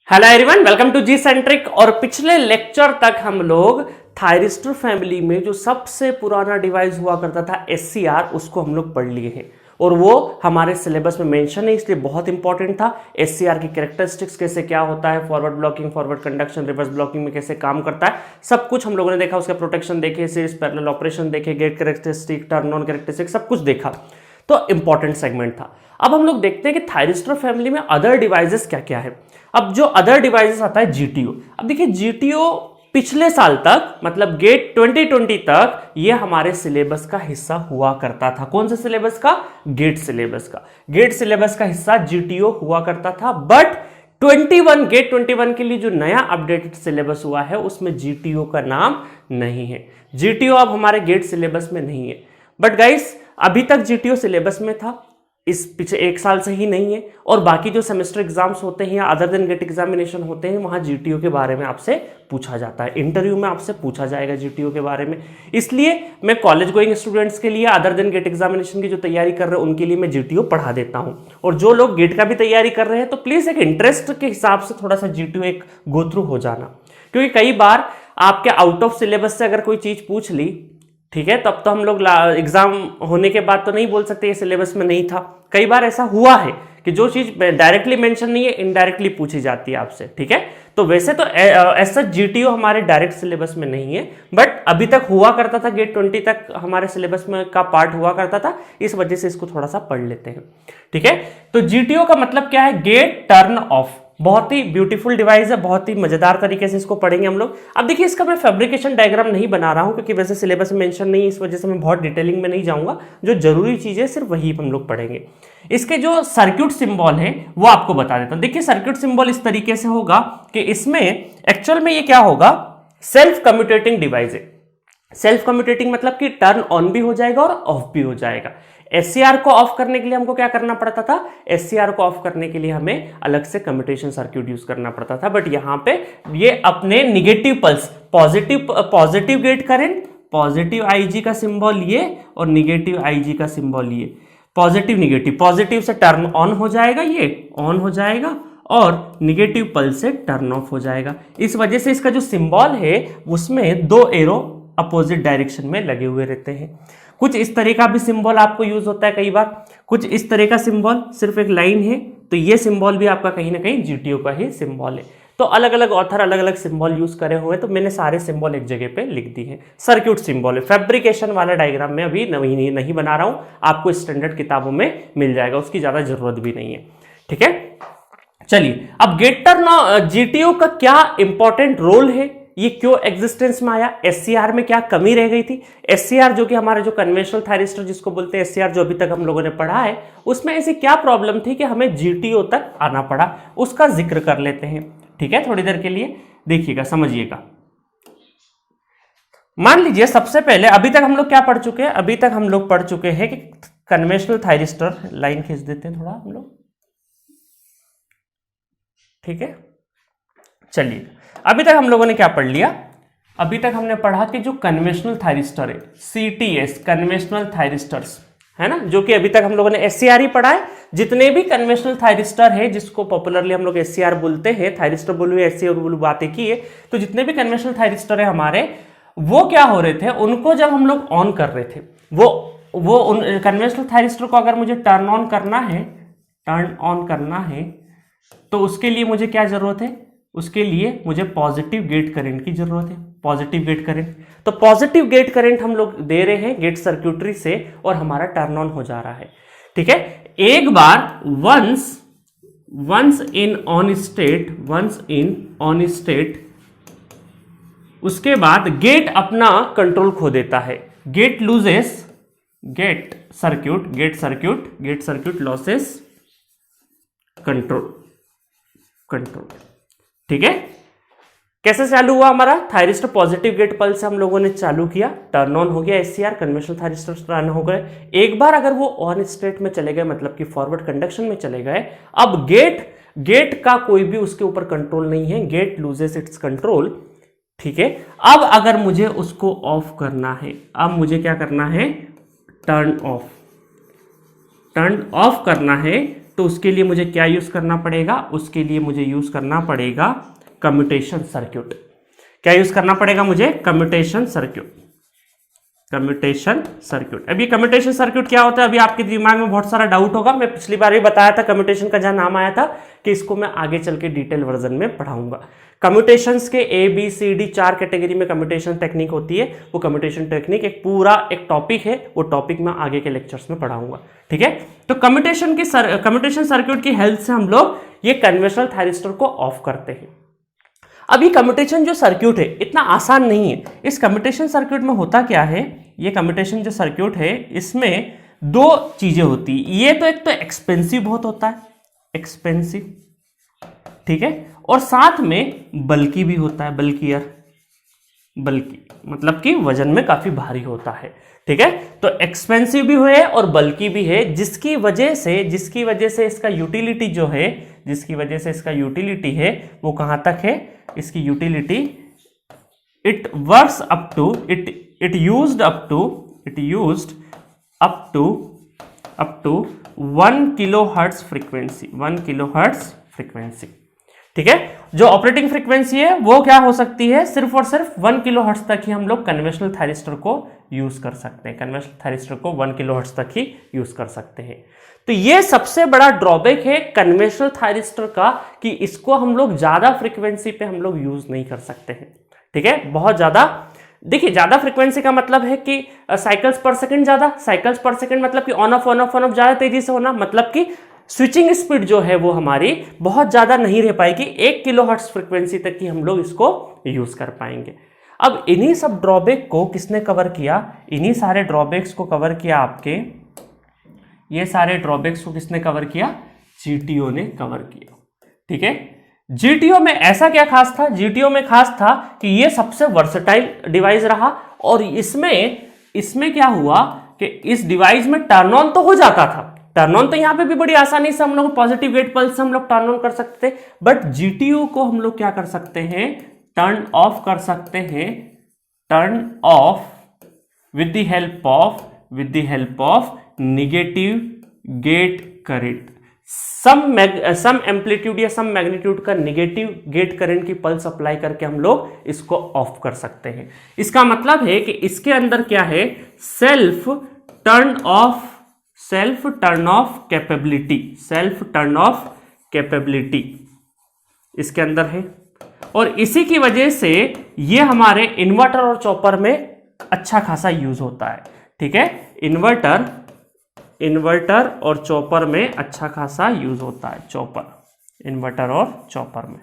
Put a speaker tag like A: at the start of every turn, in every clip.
A: Hello everyone, welcome to G Centric. और पिछले lecture तक हम लोग थायरिस्टर फैमिली में जो सबसे पुराना डिवाइस हुआ करता था SCR, उसको हम लोग पढ़ लिए हैं और वो हमारे सिलेबस में मेंशन है, इसलिए बहुत इंपॉर्टेंट था। SCR की कैरेक्टरिस्टिक्स कैसे क्या होता है, forward blocking, forward conduction, reverse blocking में कैसे काम करता है, सब कुछ हम लोगों ने देखा। उसका प्रोटेक्शन देखे, सीरीज पैरेलल ऑपरेशन देखे, gate characteristic, turn on characteristic, सब कुछ देखा। तो इंपॉर्टेंट सेगमेंट था। अब हम लोग देखते हैं कि थायरिस्टर फैमिली में अदर डिवाइसेस क्या क्या है। अब जो अदर डिवाइसेस आता है GTO। अब देखिए GTO पिछले साल तक, मतलब गेट 2020 तक, ये हमारे सिलेबस का हिस्सा हुआ करता था। कौन से सिलेबस का? गेट सिलेबस का। गेट सिलेबस का हिस्सा GTO हुआ करता था। बट गेट 21 के लिए जो नया अपडेटेड सिलेबस हुआ है उसमें GTO का नाम नहीं है। GTO अब हमारे गेट सिलेबस में नहीं है। बट गाइस, अभी तक GTO सिलेबस में था, इस पीछे एक साल से ही नहीं है। और बाकी जो सेमेस्टर एग्जाम्स होते हैं या अदर देन गेट एग्जामिनेशन होते हैं, वहां GTO के बारे में आपसे पूछा जाता है, इंटरव्यू में आपसे पूछा जाएगा GTO के बारे में। इसलिए मैं कॉलेज गोइंग स्टूडेंट्स के लिए, अदर देन गेट एग्जामिनेशन की जो तैयारी कर रहे हैं उनके लिए मैं GTO पढ़ा देता हूं। और जो लोग गेट का भी तैयारी कर रहे हैं तो प्लीज एक इंटरेस्ट के हिसाब से थोड़ा सा GTO एक गो थ्रू हो जाना, क्योंकि कई बार आपके आउट ऑफ सिलेबस से अगर कोई चीज पूछ ली, ठीक है, तब तो हम लोग एग्जाम होने के बाद तो नहीं बोल सकते ये सिलेबस में नहीं था। कई बार ऐसा हुआ है कि जो चीज डायरेक्टली मेंशन नहीं है, इनडायरेक्टली पूछी जाती है आपसे, ठीक है। तो वैसे तो ऐसा GTO हमारे डायरेक्ट सिलेबस में नहीं है, बट अभी तक हुआ करता था, गेट 20 तक हमारे सिलेबस में का पार्ट हुआ करता था, इस वजह से इसको थोड़ा सा पढ़ लेते हैं, ठीक है। तो GTO का मतलब क्या है? Gate turn off. बहुत ही ब्यूटीफुल डिवाइस है, बहुत ही मजेदार तरीके से इसको पढ़ेंगे हम लोग। अब देखिए, इसका मैं फैब्रिकेशन डायग्राम नहीं बना रहा हूं क्योंकि वैसे सिलेबस में मेंशन नहीं है, इस वजह से मैं बहुत डिटेलिंग में नहीं जाऊंगा। जो जरूरी चीजें सिर्फ वही हम लोग पढ़ेंगे। इसके जो सर्किट सिंबल है वो आपको बता देता हूं। देखिए, सर्किट सिंबल इस तरीके से होगा कि इसमें एक्चुअल में ये क्या होगा, सेल्फ कम्यूटेटिंग डिवाइस है। सेल्फ कम्यूटेटिंग मतलब कि टर्न ऑन भी हो जाएगा और ऑफ भी हो जाएगा। SCR को ऑफ करने के लिए हमको क्या करना पड़ता था? SCR को ऑफ करने के लिए हमें अलग से कम्यूटेशन सर्किट यूज करना पड़ता था। बट यहां पे ये अपने negative pulse, positive gate current, positive IG का सिंबल ये और निगेटिव IG का सिंबल ये, पॉजिटिव निगेटिव, पॉजिटिव से टर्न ऑन हो जाएगा, ये ऑन हो जाएगा, और निगेटिव पल्स से टर्न ऑफ हो जाएगा। इस वजह से इसका जो सिंबल है उसमें दो एरो अपोजिट डायरेक्शन में लगे हुए रहते हैं। कुछ इस तरह का भी सिंबल आपको यूज होता है कई बार, कुछ इस तरह का सिंबल, सिर्फ एक लाइन है, तो ये सिंबल भी आपका कहीं ना कहीं GTO का ही सिंबल है। तो अलग अलग ऑथर अलग अलग सिंबल यूज करे हुए, तो मैंने सारे सिंबल एक जगह पे लिख दी है। सर्किट सिंबल है, फैब्रिकेशन वाला डायग्राम में अभी नहीं बना रहा हूं, आपको स्टैंडर्ड किताबों में मिल जाएगा, उसकी ज्यादा जरूरत भी नहीं है, ठीक है। चलिए, अब गेट टर्न GTO का क्या इंपॉर्टेंट रोल है, ये क्यों एग्जिस्टेंस में आया, SCR में क्या कमी रह गई थी। SCR जो कि हमारे जो कन्वेंशनल थायरिस्टर जिसको बोलते हैं SCR, जो अभी तक हम लोगों ने पढ़ा है, उसमें ऐसी क्या प्रॉब्लम थी कि हमें GTO तक आना पड़ा, उसका जिक्र कर लेते हैं, ठीक है। थोड़ी देर के लिए देखिएगा, समझिएगा। मान लीजिए सबसे पहले अभी तक हम लोग क्या पढ़ चुके हैं? अभी तक हम लोग पढ़ चुके हैं कि कन्वेंशनल थायरिस्टर, लाइन खींच देते हैं थोड़ा हम लोग, ठीक है। चलिए, अभी तक हम लोगों ने क्या पढ़ लिया? अभी तक हमने पढ़ा कि जो कन्वेंशनल थायरिस्टर है, CTS, कन्वेंशनल थायरिस्टर्स, है ना, जो कि अभी तक हम लोगों ने SCR ही पढ़ा है। जितने भी कन्वेंशनल थायरिस्टर है, जिसको पॉपुलरली हम लोग SCR बोलते हैं, थायरिस्टर बोलू SCR बोलू, बात एक ही है। तो जितने भी कन्वेंशनल थायरिस्टर है हमारे, वो क्या हो रहे थे, उनको जब हम लोग ऑन कर रहे थे, वो उन कन्वेंशनल थायरिस्टर को अगर मुझे टर्न ऑन करना है, तो उसके लिए मुझे क्या जरूरत है? उसके लिए मुझे पॉजिटिव गेट करंट की जरूरत है, पॉजिटिव गेट करंट। तो पॉजिटिव गेट करंट हम लोग दे रहे हैं गेट सर्क्यूटरी से और हमारा टर्न ऑन हो जा रहा है, ठीक है। एक बार वंस इन ऑन स्टेट, उसके बाद गेट अपना कंट्रोल खो देता है, गेट सर्क्यूट लॉसेस कंट्रोल, ठीक है। कैसे चालू हुआ हमारा थायरिस्टर? पॉजिटिव गेट पल्स से हम लोगों ने चालू किया, टर्न ऑन हो गया SCR, कन्वेंशनल थायरिस्टर टर्न हो गए। एक बार अगर वो ऑन स्टेट में चले गए, मतलब कि फॉरवर्ड कंडक्शन में चले गए, अब गेट का कोई भी उसके ऊपर कंट्रोल नहीं है, गेट लूजेस इट्स कंट्रोल, ठीक है। अब अगर मुझे उसको ऑफ करना है, अब मुझे क्या करना है? टर्न ऑफ करना है, तो उसके लिए मुझे क्या यूज करना पड़ेगा, उसके लिए मुझे यूज करना पड़ेगा कम्यूटेशन सर्किट। क्या यूज करना पड़ेगा मुझे, कम्यूटेशन सर्किट। Commutation circuit. अब ये कम्यूटेशन सर्किट क्या होता है, अभी आपके दिमाग में बहुत सारा डाउट होगा। मैं पिछली बार भी बताया था कम्यूटेशन का जहां नाम आया था कि इसको मैं आगे चल के डिटेल वर्जन में पढ़ाऊंगा। कम्यूटेशंस के ABCD 4 कैटेगरी में कम्यूटेशन टेक्निक होती है। वो कम्यूटेशन टेक्निक एक पूरा एक टॉपिक है, वो टॉपिक मैं आगे के लेक्चर्स में पढ़ाऊंगा, ठीक है। तो कम्यूटेशन सर्किट की हेल्प से हम लोग ये कन्वेंशनल थायरिस्टर को ऑफ करते हैं। अब ये कम्यूटेशन जो सर्किट है इतना आसान नहीं है। इस कम्यूटेशन सर्किट में होता क्या है, ये कम्यूटेशन जो सर्किट है इसमें दो चीजें होती है। ये तो एक तो एक्सपेंसिव बहुत होता है, एक्सपेंसिव, ठीक है, और साथ में बल्कि भी होता है, बल्कियर, बल्कि मतलब कि वजन में काफी भारी होता है, ठीक है। तो एक्सपेंसिव भी है और बल्कि भी है, जिसकी वजह से इसका यूटिलिटी जो है, जिसकी वजह से इसका यूटिलिटी है वो कहां तक है, इसकी utility it works up to it used up to 1 kilohertz frequency, 1 kilohertz frequency, ठीक है। जो ऑपरेटिंग फ्रीक्वेंसी है वो क्या हो सकती है, सिर्फ और सिर्फ 1 किलोहर्ट्ज तक ही हम लोग कन्वेंशनल थायरिस्टर को यूज कर सकते हैं। कन्वेंशनल थायरिस्टर को 1 किलोहर्ट्ज तक ही यूज कर सकते हैं। तो ये सबसे बड़ा ड्रॉबैक है कन्वेंशनल थायरिस्टर का कि इसको हम लोग ज्यादा फ्रीक्वेंसी पे हम लोग यूज नहीं कर सकते हैं, ठीक है। बहुत ज्यादा, देखिए ज्यादा फ्रीक्वेंसी का मतलब है कि साइकिल्स पर सेकंड, ज्यादा साइकिल्स पर सेकंड मतलब कि ऑन ऑफ ज्यादा तेजी से होना, मतलब कि स्विचिंग स्पीड जो है वो हमारी बहुत ज्यादा नहीं रह पाएगी, 1 किलोहर्ट्ज फ्रीक्वेंसी तक की हम लोग इसको यूज कर पाएंगे। अब इन्हीं सब ड्रॉबैक को किसने कवर किया, इन्हीं सारे ड्रॉबैक्स को कवर किया आपके, ये सारे ड्रॉबैक्स को किसने कवर किया, GTO ने कवर किया, ठीक है। GTO में ऐसा क्या खास था, GTO में खास था कि ये सबसे वर्सेटाइल डिवाइस रहा, और इसमें क्या हुआ कि इस डिवाइस में टर्न ऑन तो हो जाता था, टर्न ऑन तो यहां पे भी बड़ी आसानी से हम लोग पॉजिटिव गेट पल्स से हम लोग टर्न ऑन कर सकते थे, बट GTO को हम लोग क्या कर सकते हैं, टर्न ऑफ कर सकते हैं, turn off with the help of negative gate current, some amplitude या सम मैग्नीट्यूड का नेगेटिव गेट करंट की पल्स अप्लाई करके हम लोग इसको ऑफ कर सकते हैं। इसका मतलब है कि इसके अंदर क्या है, सेल्फ टर्न ऑफ कैपेबिलिटी इसके अंदर है, और इसी की वजह से ये हमारे इन्वर्टर और चॉपर में अच्छा खासा यूज होता है, ठीक है। इन्वर्टर और चॉपर में अच्छा खासा यूज होता है, इन्वर्टर और चॉपर में,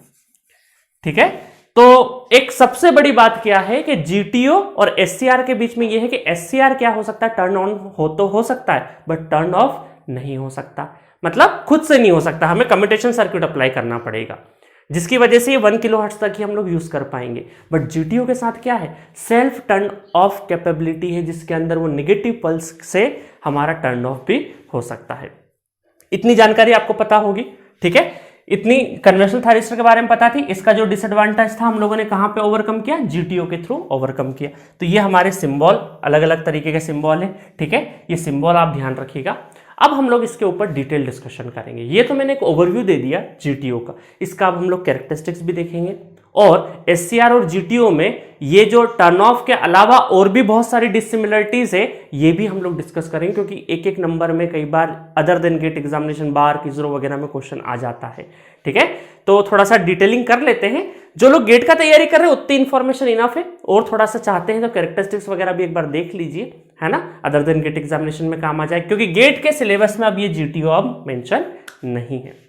A: ठीक है। तो एक सबसे बड़ी बात क्या है कि GTO और SCR के बीच में यह है कि SCR क्या हो सकता है, टर्न ऑन हो सकता है, बट टर्न ऑफ नहीं हो सकता, मतलब खुद से नहीं हो सकता, हमें कम्यूटेशन सर्किट अप्लाई करना पड़ेगा, जिसकी वजह से ये 1 किलोहर्ट्ज तक ही हम लोग यूज कर पाएंगे। बट GTO के साथ क्या है, सेल्फ टर्न ऑफ कैपेबिलिटी है, जिसके अंदर वो नेगेटिव पल्स से हमारा टर्न ऑफ भी हो सकता है। इतनी जानकारी आपको पता होगी, ठीक है। इतनी कन्वेंशनल थायरिस्टर के बारे में पता थी। इसका जो डिसएडवांटेज था हम लोगों ने कहां पे ओवरकम किया, GTO के थ्रू ओवरकम किया। तो ये हमारे सिंबल, अलग अलग तरीके के सिंबल है, ठीक है। ये सिंबल आप ध्यान रखिएगा। अब हम लोग इसके ऊपर डिटेल डिस्कशन करेंगे। ये तो मैंने एक ओवरव्यू दे दिया GTO का, इसका अब हम लोग कैरेक्टरिस्टिक्स भी देखेंगे, और SCR और GTO में ये जो टर्न ऑफ के अलावा और भी बहुत सारी डिसिमिलरिटीज है, ये भी हम लोग डिस्कस करेंगे, क्योंकि एक एक नंबर में कई बार अदर देन गेट एग्जामिनेशन बार किजरो वगैरह में क्वेश्चन आ जाता है, ठीक है। तो थोड़ा सा डिटेलिंग कर लेते हैं। जो लोग गेट का तैयारी कर रहे हैं उतनी इंफॉर्मेशन इनफ है, और थोड़ा सा चाहते हैं तो कैरेक्टरिस्टिक्स वगैरह भी एक बार देख लीजिए, है ना, अदर देन गेट एग्जामिनेशन में काम आ जाए, क्योंकि गेट के सिलेबस में अब ये GTO अब मेंशन नहीं है।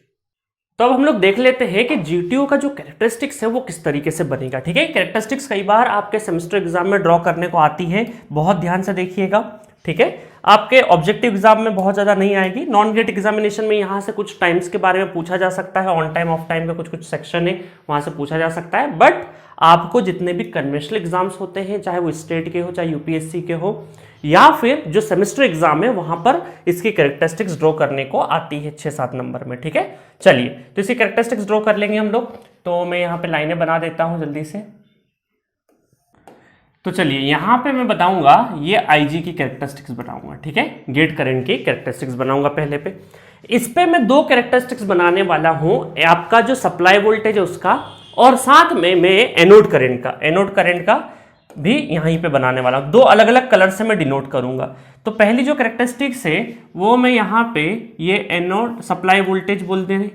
A: तो अब हम लोग देख लेते हैं कि GTO का जो कैरेक्टरिस्टिक्स है वो किस तरीके से बनेगा, ठीक है। कैरेक्टरिस्टिक्स कई बार आपके सेमेस्टर एग्जाम में ड्रॉ करने को आती है, बहुत ध्यान से देखिएगा, ठीक है। आपके ऑब्जेक्टिव एग्जाम में बहुत ज्यादा नहीं आएगी, नॉन गेट एग्जामिनेशन में यहाँ से कुछ टाइम्स के बारे में पूछा जा सकता है, ऑन टाइम ऑफ टाइम का कुछ सेक्शन है वहां से पूछा जा सकता है, बट आपको जितने भी कन्वेंशनल एग्जाम्स होते हैं, चाहे वो स्टेट के हो चाहे UPSC के हो, या फिर जो सेमेस्टर एग्जाम है वहां पर इसकी कैरेक्टरिस्टिक्स ड्रॉ करने को आती है 6-7 नंबर में, ठीक है। चलिए तो इसकी कैरेक्टरिस्टिक्स ड्रॉ कर लेंगे हम लोग। तो मैं यहाँ पे लाइनें बना देता हूँ जल्दी से। तो चलिए यहाँ पे मैं बताऊंगा, ये IG की कैरेक्टरिस्टिक्स बनाऊंगा, ठीक है, गेट करंट की कैरेक्टरिस्टिक्स बनाऊंगा पहले पे। इस पे मैं दो कैरेक्टरिस्टिक्स बनाने वाला हूं, आपका जो सप्लाई वोल्टेज है उसका, और साथ में मैं एनोड करंट का भी यहीं पे बनाने वाला हूं। दो अलग अलग कलर से मैं डिनोट करूंगा। तो पहली जो कैरेक्टरिस्टिक्स है वो मैं यहाँ पे ये एनोड सप्लाई वोल्टेज बोल दे रहे,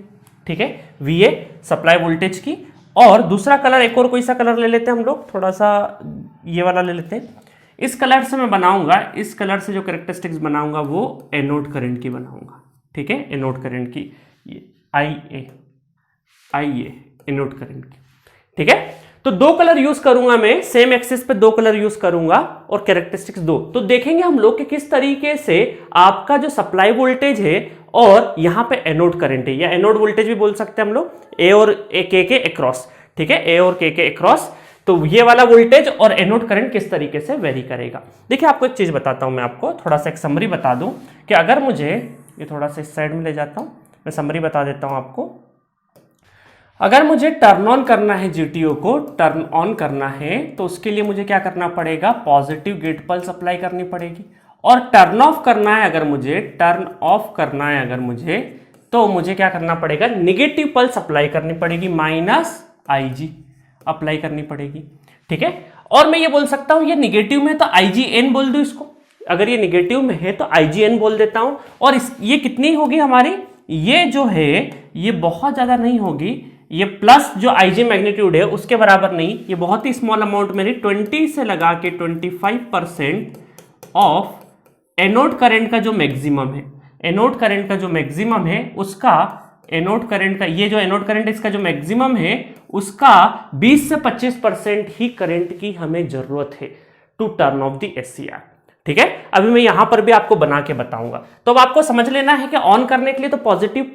A: ठीक है, VA सप्लाई वोल्टेज की। और दूसरा कलर एक और कोई सा कलर ले लेते हैं हम लोग, थोड़ा सा ये वाला ले लेते हैं। इस कलर से मैं बनाऊंगा, इस कलर से जो कैरेक्टरिस्टिक्स बनाऊंगा वो एनोड करंट की बनाऊंगा, ठीक है, एनोड करंट की, ये IA एनोड करंट की, ठीक है। तो दो कलर यूज करूंगा मैं, सेम एक्सिस पे दो कलर यूज करूंगा और कैरेक्टरिस्टिक्स दो। तो देखेंगे हम लोग कि किस तरीके से आपका जो सप्लाई वोल्टेज है और यहां पे एनोड करंट है, या एनोड वोल्टेज भी बोल सकते हैं हम लोग, ए और के अक्रॉस, ठीक है, ए और के अक्रॉस। तो ये वाला वोल्टेज और एनोड करंट किस तरीके से वेरी करेगा। देखिए आपको एक चीज बताता हूं, मैं आपको थोड़ा सा एक समरी बता दूं कि अगर मुझे ये थोड़ा सा इस साइड में ले जाता हूं, मैं समरी बता देता हूं आपको। अगर मुझे टर्न ऑन करना है, GTO को टर्न ऑन करना है, तो उसके लिए मुझे क्या करना पड़ेगा, पॉजिटिव गेट पल्स अप्लाई करनी पड़ेगी। और टर्न ऑफ करना है अगर मुझे, टर्न ऑफ करना है अगर मुझे, तो मुझे क्या करना पड़ेगा, निगेटिव पल्स अप्लाई करनी पड़ेगी, -IG अप्लाई करनी पड़ेगी, ठीक है। और मैं ये बोल सकता हूं ये निगेटिव में तो IGN बोल दूं इसको, अगर ये निगेटिव में है तो IGN बोल देता हूं। और ये कितनी होगी हमारी, ये जो है ये बहुत ज्यादा नहीं होगी, ये प्लस जो IG मैग्नीट्यूड है उसके बराबर नहीं, ये बहुत ही स्मॉल अमाउंट मेरी 20 से लगा के 25% ऑफ एनोड करंट का जो मैक्सिमम है, एनोड करंट का जो मैक्सिमम है उसका, एनोड करंट का ये जो एनोड करंट इसका जो मैक्सिमम है उसका 20 से 25% ही करंट की हमें जरूरत है to turn off the SCR, ठीक है। अभी मैं यहां पर भी आपको बना के बताऊंगा। तो अब आपको समझ लेना है कि ऑन करने के लिए तो पॉजिटिव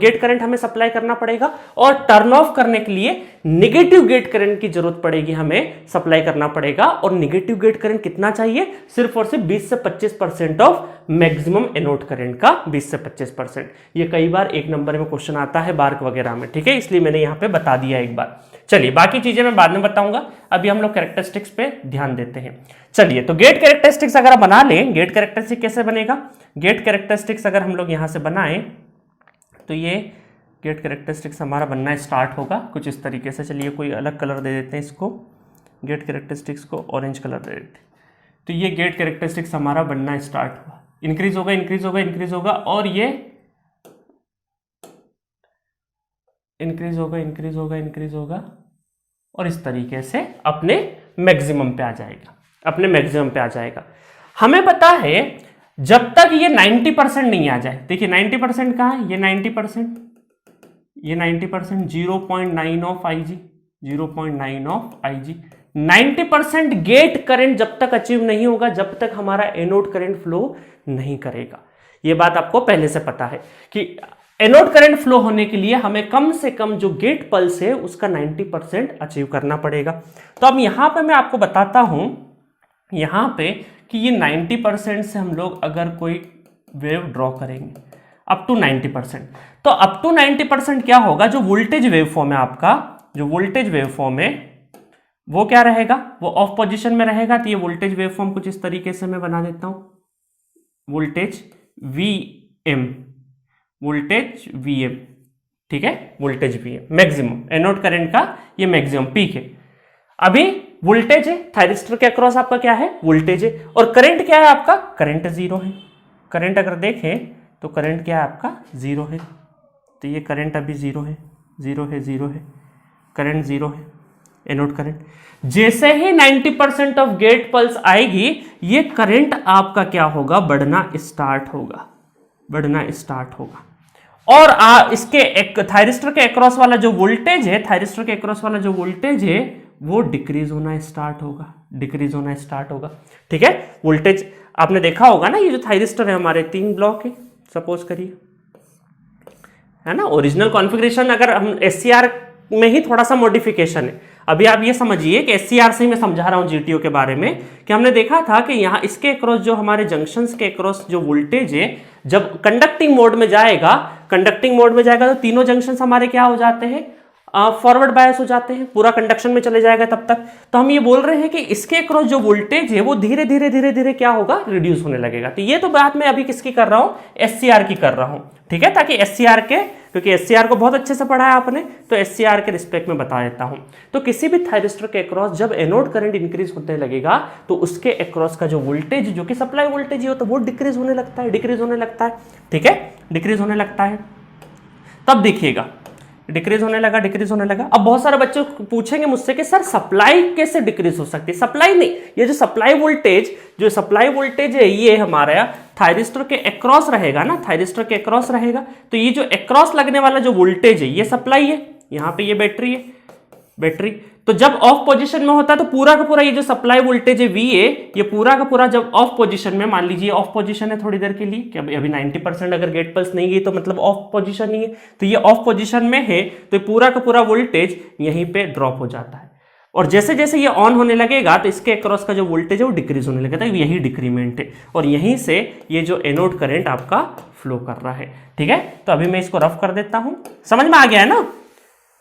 A: गेट करंट हमें सप्लाई करना पड़ेगा, और टर्न ऑफ करने के लिए नेगेटिव गेट करंट की जरूरत पड़ेगी, हमें सप्लाई करना पड़ेगा। और नेगेटिव गेट करंट कितना चाहिए, सिर्फ और सिर्फ 20 से 25% ऑफ मैक्सिमम एनोड करंट का 20 से 25%। ये कई बार एक नंबर में क्वेश्चन आता है बार्क वगैरह में, ठीक है, इसलिए मैंने यहां पे बता दिया एक बार। चलिए बाकी चीजें मैं बाद में बताऊंगा, अभी हम लोग कैरेक्टरिस्टिक्स पे ध्यान देते हैं। चलिए तो गेट कैरेक्टरिस्टिक्स अगर बना लें, गेट कैरेक्टरिस्टिक कैसे बनेगा, गेट कैरेक्टरिस्टिक्स अगर हम लोग यहां से बनाएं तो ये गेट कैरेक्टरिस्टिक्स हमारा बनना स्टार्ट होगा कुछ इस तरीके से। चलिए कोई अलग कलर दे देते हैं इसको, गेट कैरेक्टरिस्टिक्स को ऑरेंज कलर दे देते हैं। तो ये गेट कैरेक्टरिस्टिक्स हमारा बनना स्टार्ट हुआ, इंक्रीज होगा इंक्रीज होगा इंक्रीज होगा, और ये इंक्रीज होगा इंक्रीज होगा इंक्रीज होगा, और इस तरीके से अपने मैक्सिमम पे आ जाएगा, अपने मैक्सिमम पे आ जाएगा। हमें पता है जब तक ये 90% नहीं आ जाए, देखिए 90% कहाँ है, ये 90%, ये 90%, 0.9 of IG, 0.9 of IG। 90% gate current जब तक अचीव नहीं होगा, जब तक हमारा एनोड करंट फ्लो नहीं करेगा। ये बात आपको पहले से पता है कि एनोड करंट फ्लो होने के लिए हमें कम से कम जो गेट पल्स है उसका 90% अचीव करना पड़ेगा। तो अब यहां पे मैं आपको बताता हूं यहां पे कि ये 90% से हम लोग अगर कोई वेव ड्रॉ करेंगे अप टू 90%, तो अप टू 90% क्या होगा, जो वोल्टेज वेव फॉर्म है आपका, जो वोल्टेज वेव फॉर्म है वो क्या रहेगा, वो ऑफ पोजीशन में रहेगा। तो ये वोल्टेज वेव फॉर्म कुछ इस तरीके से मैं बना देता हूं, वोल्टेज VM, वोल्टेज VM, ठीक है, voltage VM maximum, anode current का ये मैक्सिमम पीक है। अभी वोल्टेज है थायरिस्टर के अक्रॉस, आपका क्या है, वोल्टेज है, और करंट क्या है आपका, करंट 0 है। करंट अगर देखें तो करंट क्या है आपका, 0 है। तो ये करंट अभी 0 है, 0 है, 0 है, करंट 0 है, एनोड करंट। जैसे ही 90% ऑफ गेट पल्स आएगी, ये करंट आपका क्या होगा, बढ़ना स्टार्ट होगा, बढ़ना स्टार्ट होगा। और इसके एक थायरिस्टर के अक्रॉस वाला जो वोल्टेज है, थायरिस्टर के अक्रॉस वाला जो वोल्टेज है वो डिक्रीज होना स्टार्ट होगा, डिक्रीज होना स्टार्ट होगा, ठीक है। वोल्टेज आपने देखा होगा ना, ये जो थायरिस्टर है हमारे 3 ब्लॉक है, सपोज करिए, है ना। ओरिजिनल कॉन्फ़िगरेशन अगर हम SCR में ही थोड़ा सा मॉडिफिकेशन है। अभी आप ये समझिए कि SCR से ही मैं समझा रहा हूं GTO के बारे में, कि हमने देखा था कि यहाँ इसके अक्रॉस जो हमारे जंक्शंस के अक्रॉस जो वोल्टेज है, जब कंडक्टिंग मोड में जाएगा, कंडक्टिंग मोड में जाएगा तो तीनों जंक्शंस हमारे क्या हो जाते हैं, फॉरवर्ड बायस हो जाते हैं, पूरा कंडक्शन में चले जाएगा तब तक। तो हम ये बोल रहे हैं कि इसके अक्रॉस जो वोल्टेज है वो धीरे धीरे धीरे धीरे क्या होगा, रिड्यूस होने लगेगा। तो ये तो बात मैं अभी किसकी कर रहा हूं, SCR की कर रहा हूं, ठीक है, ताकि SCR के, क्योंकि SCR को बहुत अच्छे से पढ़ा है आपने, तो SCR के रिस्पेक्ट में बता देता हूं। तो किसी भी थायरिस्टर के अक्रॉस जब एनोड करंट इंक्रीज होने लगेगा तो उसके अक्रॉस का जो वोल्टेज, जो कि सप्लाई वोल्टेज है, तो वो डिक्रीज होने लगता है, डिक्रीज होने लगता है, ठीक है, डिक्रीज होने लगता है। तब देखिएगा डिक्रीज होने लगा, डिक्रीज होने लगा। अब बहुत सारे बच्चे पूछेंगे मुझसे कि सर सप्लाई कैसे डिक्रीज हो सकती है? सप्लाई नहीं, ये जो सप्लाई वोल्टेज है ये हमारा थायरिस्टर के अक्रॉस रहेगा ना, थायरिस्टर के अक्रॉस रहेगा। तो ये जो अक्रॉस लगने वाला जो वोल्टेज है ये सप्लाई है, यहाँ पे ये बैटरी है, बैटरी। तो जब ऑफ पोजीशन में होता है तो पूरा का पूरा ये जो सप्लाई वोल्टेज है VA, ये पूरा का पूरा जब ऑफ पोजीशन में, मान लीजिए ऑफ पोजीशन है थोड़ी देर के लिए, कि अभी 90% अगर गेट पल्स नहीं गई तो मतलब ऑफ पोजीशन नहीं है, तो ये ऑफ पोजीशन में है तो पूरा का पूरा वोल्टेज यहीं पे ड्रॉप हो जाता है। और जैसे जैसे ये ऑन होने लगेगा तो इसके अक्रॉस का जो वोल्टेज है वो डिक्रीज होने लगेगा, यही डिक्रीमेंट है, और यहीं से ये जो एनोड करंट आपका फ्लो कर रहा है, ठीक है। तो अभी मैं इसको रफ कर देता हूं, समझ में आ गया है ना?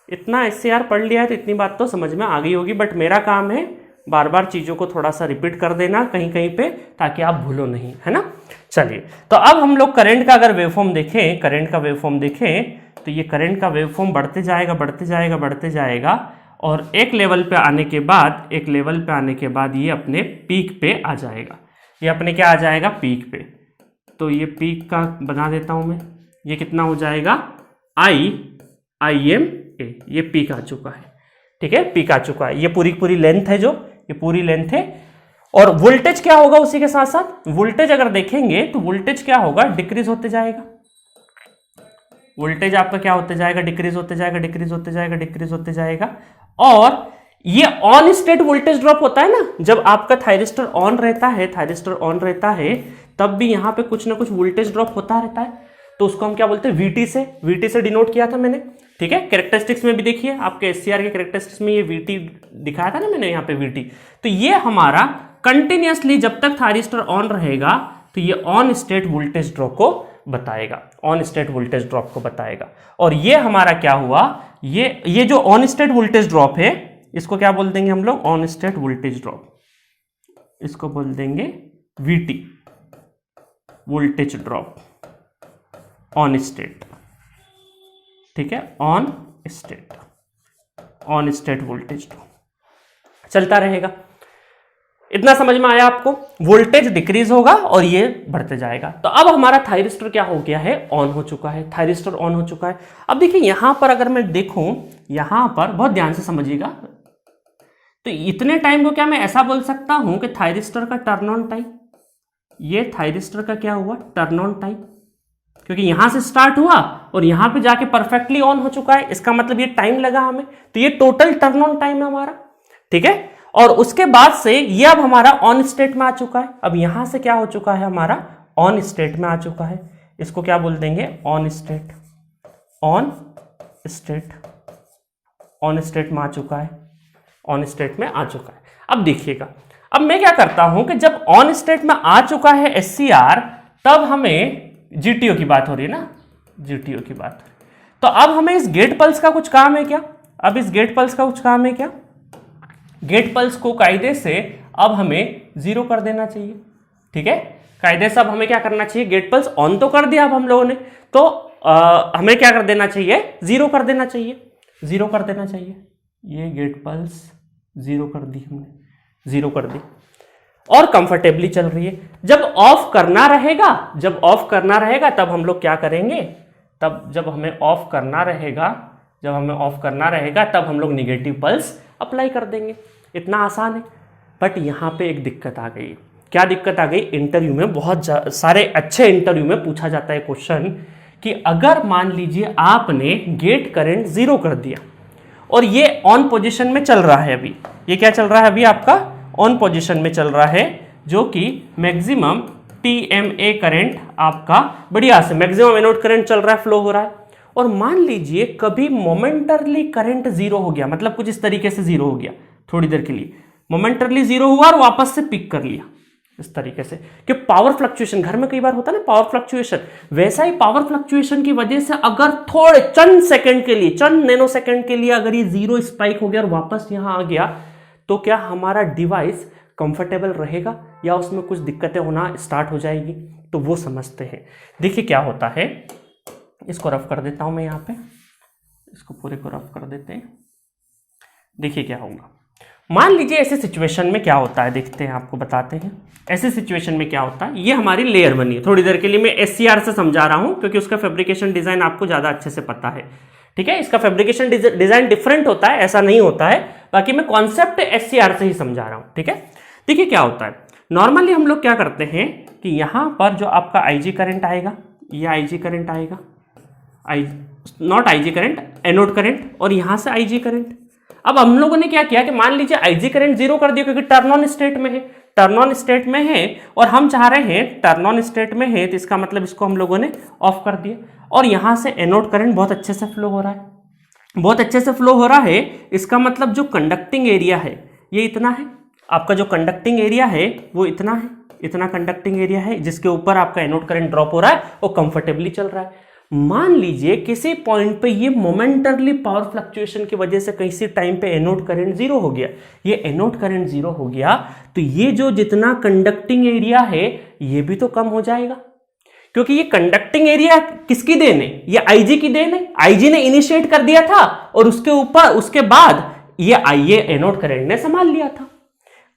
A: इतना SCR पढ़ लिया है तो इतनी बात तो समझ में आ गई होगी, बट मेरा काम है बार बार चीज़ों को थोड़ा सा रिपीट कर देना कहीं कहीं पे, ताकि आप भूलो नहीं, है ना। चलिए, तो अब हम लोग करंट का अगर वेवफॉर्म देखें, करंट का वेवफॉर्म देखें तो ये करंट का वेवफॉर्म बढ़ते जाएगा, बढ़ते जाएगा, बढ़ते जाएगा, और एक लेवल पे आने के बाद, एक लेवल पे आने के बाद ये अपने पीक पे आ जाएगा। ये अपने क्या आ जाएगा, पीक पे। तो ये पीक का बना देता हूँ मैं, ये कितना हो जाएगा, IM, ये पीक आ चुका है, ठीक है, पीक आ चुका है। ये पूरी लेंथ है, जो ये पूरी लेंथ है। और वोल्टेज क्या होगा उसी के साथ साथ, वोल्टेज अगर देखेंगे तो वोल्टेज क्या होगा, डिक्रीज होते जाएगा। वोल्टेज आपका क्या होते जाएगा, डिक्रीज होते जाएगा, डिक्रीज होते जाएगा, डिक्रीज होते जाएगा। और ये ऑन स्टेट वोल्टेज ड्रॉप होता है ना, जब आपका थायरिस्टर ऑन रहता है, थायरिस्टर ऑन रहता है, तब भी यहां पे कुछ ना कुछ वोल्टेज ड्रॉप होता रहता है। तो उसको हम क्या बोलते हैं, VT से डिनोट किया था मैंने, ठीक है। कैरेक्टरिस्टिक्स में भी देखिए, आपके SCR के कैरेक्टरिस्टिक्स में ये VT दिखाया था ना मैंने, यहाँ पे VT। तो ये हमारा कंटिन्यूअसली जब तक थायरिस्टर ऑन रहेगा तो ये ऑन स्टेट वोल्टेज ड्रॉप को बताएगा, ऑन स्टेट वोल्टेज ड्रॉप को बताएगा। और ये हमारा क्या हुआ, ये जो ऑन स्टेट वोल्टेज ड्रॉप है, इसको क्या बोल देंगे हम लोग, ऑन स्टेट वोल्टेज ड्रॉप, इसको बोल देंगे VT, voltage drop on state, ठीक है, ऑन स्टेट वोल्टेज ड्रॉप चलता रहेगा। इतना समझ में आया आपको? वोल्टेज डिक्रीज होगा और ये बढ़ते जाएगा। तो अब हमारा थायरिस्टर क्या हो गया है, ऑन हो चुका है, थायरिस्टर ऑन हो चुका है। अब देखिए यहां पर अगर मैं देखूं, यहां पर बहुत ध्यान से समझिएगा, तो इतने टाइम को क्या मैं ऐसा बोल सकता हूं कि थायरिस्टर का टर्न ऑन टाइम, ये थायरिस्टर का क्या हुआ, टर्न ऑन टाइम, क्योंकि यहां से स्टार्ट हुआ और यहां पे जाके परफेक्टली ऑन हो चुका है, इसका मतलब ये टाइम लगा हमें, तो ये टोटल टर्न ऑन टाइम है हमारा, ठीक है। और उसके बाद से ये अब हमारा ऑन स्टेट में आ चुका है। अब यहां से क्या हो चुका है, हमारा ऑन स्टेट में आ चुका है, इसको क्या बोल देंगे, on state, on state, on state में आ चुका है, ऑन स्टेट में आ चुका है। अब देखिएगा, अब मैं क्या करता हूं कि जब ऑन स्टेट में आ चुका है SCR, तब हमें GTO की बात हो रही है ना, GTO की बात, तो अब हमें इस गेट पल्स का कुछ काम है क्या, अब इस गेट पल्स का कुछ काम है क्या, गेट पल्स को कायदे से अब हमें 0 कर देना चाहिए, ठीक है। कायदे से अब हमें क्या करना चाहिए, गेट पल्स ऑन तो कर दिया अब हम लोगों ने, तो हमें क्या कर देना चाहिए, 0 कर देना चाहिए, 0 कर देना चाहिए। ये गेट पल्स 0 कर दी हमने, 0 कर दी, और कंफर्टेबली चल रही है। जब ऑफ करना रहेगा, जब ऑफ करना रहेगा तब हम लोग क्या करेंगे, तब जब हमें ऑफ करना रहेगा, जब हमें ऑफ करना रहेगा तब हम लोग निगेटिव पल्स अप्लाई कर देंगे। इतना आसान है। बट यहाँ पे एक दिक्कत आ गई। क्या दिक्कत आ गई, इंटरव्यू में बहुत सारे अच्छे इंटरव्यू में पूछा जाता है क्वेश्चन कि अगर मान लीजिए आपने गेट करंट 0 कर दिया और ये ऑन पोजीशन में चल रहा है, अभी ये क्या चल रहा है, अभी आपका ऑन पोजीशन में चल रहा है, जो कि मैक्सिमम TMA करंट आपका बढ़िया से मैक्सिमम एनोड करंट चल रहा है, फ्लो हो रहा है। और मान लीजिए कभी मोमेंटरली करंट 0 हो गया, मतलब कुछ इस तरीके से 0 हो गया, थोड़ी देर के लिए मोमेंटरली 0 हुआ और वापस से पिक कर लिया, इस तरीके से कि पावर फ्लक्चुएशन, घर में कई बार होता है ना पावर फ्लक्चुएशन, वैसा ही पावर फ्लक्चुएशन की वजह से अगर थोड़े चंद सेकंड के लिए, चंद नैनो सेकंड के लिए अगर ये जीरो स्पाइक हो गया और वापस यहां आ गया, तो क्या हमारा डिवाइस कंफर्टेबल रहेगा या उसमें कुछ दिक्कतें होना स्टार्ट हो जाएगी? तो वो समझते हैं। देखिए क्या होता है, इसको रफ कर देता हूं मैं, यहां पे इसको पूरे को रफ कर देते हैं। देखिए क्या होगा, मान लीजिए ऐसे सिचुएशन में क्या होता है, देखते हैं, आपको बताते हैं। ऐसे सिचुएशन में क्या होता है, ये हमारी लेयर बनी है। थोड़ी देर के लिए मैं SCR से समझा रहा हूं क्योंकि उसका फैब्रिकेशन डिजाइन आपको ज्यादा अच्छे से पता है, ठीक है। इसका फैब्रिकेशन डिजाइन डिफरेंट होता है, ऐसा नहीं होता है, बाकी मैं कॉन्सेप्ट SCR से ही समझा रहा हूं, ठीक है। देखिए क्या होता है, नॉर्मली हम लोग क्या करते हैं कि यहां पर जो आपका IG करंट आएगा, ये IG करंट आएगा, not IG current, anode current, और यहां से IG करंट। अब हम लोगों ने क्या किया कि मान लीजिए IG करंट जीरो कर दिया क्योंकि टर्न ऑन स्टेट में है, टर्न ऑन स्टेट में है, और हम चाह रहे हैं टर्न ऑन स्टेट में है, तो इसका मतलब इसको हम लोगों ने ऑफ कर दिया, और यहां से एनोड करंट बहुत अच्छे से फ्लो हो रहा है, बहुत अच्छे से फ्लो हो रहा है। इसका मतलब जो कंडक्टिंग एरिया है ये इतना है, आपका जो कंडक्टिंग एरिया है वो इतना है, इतना कंडक्टिंग एरिया है जिसके ऊपर आपका एनोड करंट ड्रॉप हो रहा है और कंफर्टेबली चल रहा है। मान लीजिए किसी पॉइंट पे ये मोमेंटरली पावर फ्लक्चुएशन की वजह से किसी टाइम पे एनोड करंट जीरो हो गया, ये एनोड करंट जीरो हो गया, तो ये जो जितना कंडक्टिंग एरिया है ये भी तो कम हो जाएगा, क्योंकि ये कंडक्टिंग एरिया किसकी देन है, ये IG की देन है। IG ने इनिशिएट कर दिया था और उसके ऊपर उसके बाद ये एनोड करंट ने संभाल लिया था।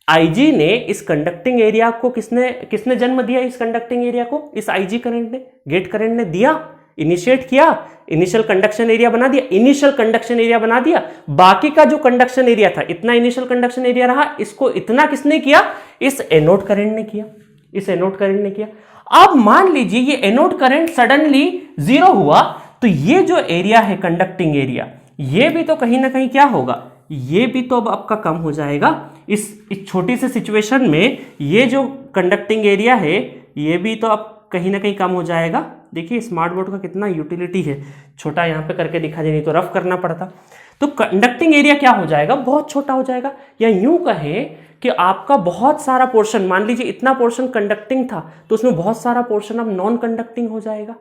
A: IG ने इस कंडक्टिंग एरिया को किसने जन्म दिया, इस कंडक्टिंग एरिया को इस IG करंट ने, गेट करंट ने दिया, इनिशिएट किया, इनिशियल कंडक्शन एरिया बना दिया, इनिशियल कंडक्शन एरिया बना दिया। बाकी का जो कंडक्शन एरिया था, इतना इनिशियल कंडक्शन एरिया रहा, इसको इतना किसने किया, इस एनोड करंट ने किया, इस एनोड करंट ने किया। अब मान लीजिए ये एनोड करंट सडनली जीरो हुआ, तो ये जो एरिया है कंडक्टिंग एरिया, ये भी तो कहीं ना कहीं क्या होगा, ये भी तो अब आपका कम हो जाएगा। इस छोटी सी सिचुएशन में ये जो कंडक्टिंग एरिया है ये भी तो अब कहीं ना कहीं कम हो जाएगा। देखिए स्मार्ट बोर्ड का कितना यूटिलिटी है, छोटा यहाँ पे करके दिखा दे, नहीं तो रफ करना पड़ता। तो कंडक्टिंग एरिया क्या हो जाएगा, बहुत छोटा हो जाएगा, या यूं कहें कि आपका बहुत सारा पोर्शन, मान लीजिए इतना पोर्शन कंडक्टिंग था तो उसमें बहुत सारा पोर्शन अब नॉन कंडक्टिंग हो जाएगा,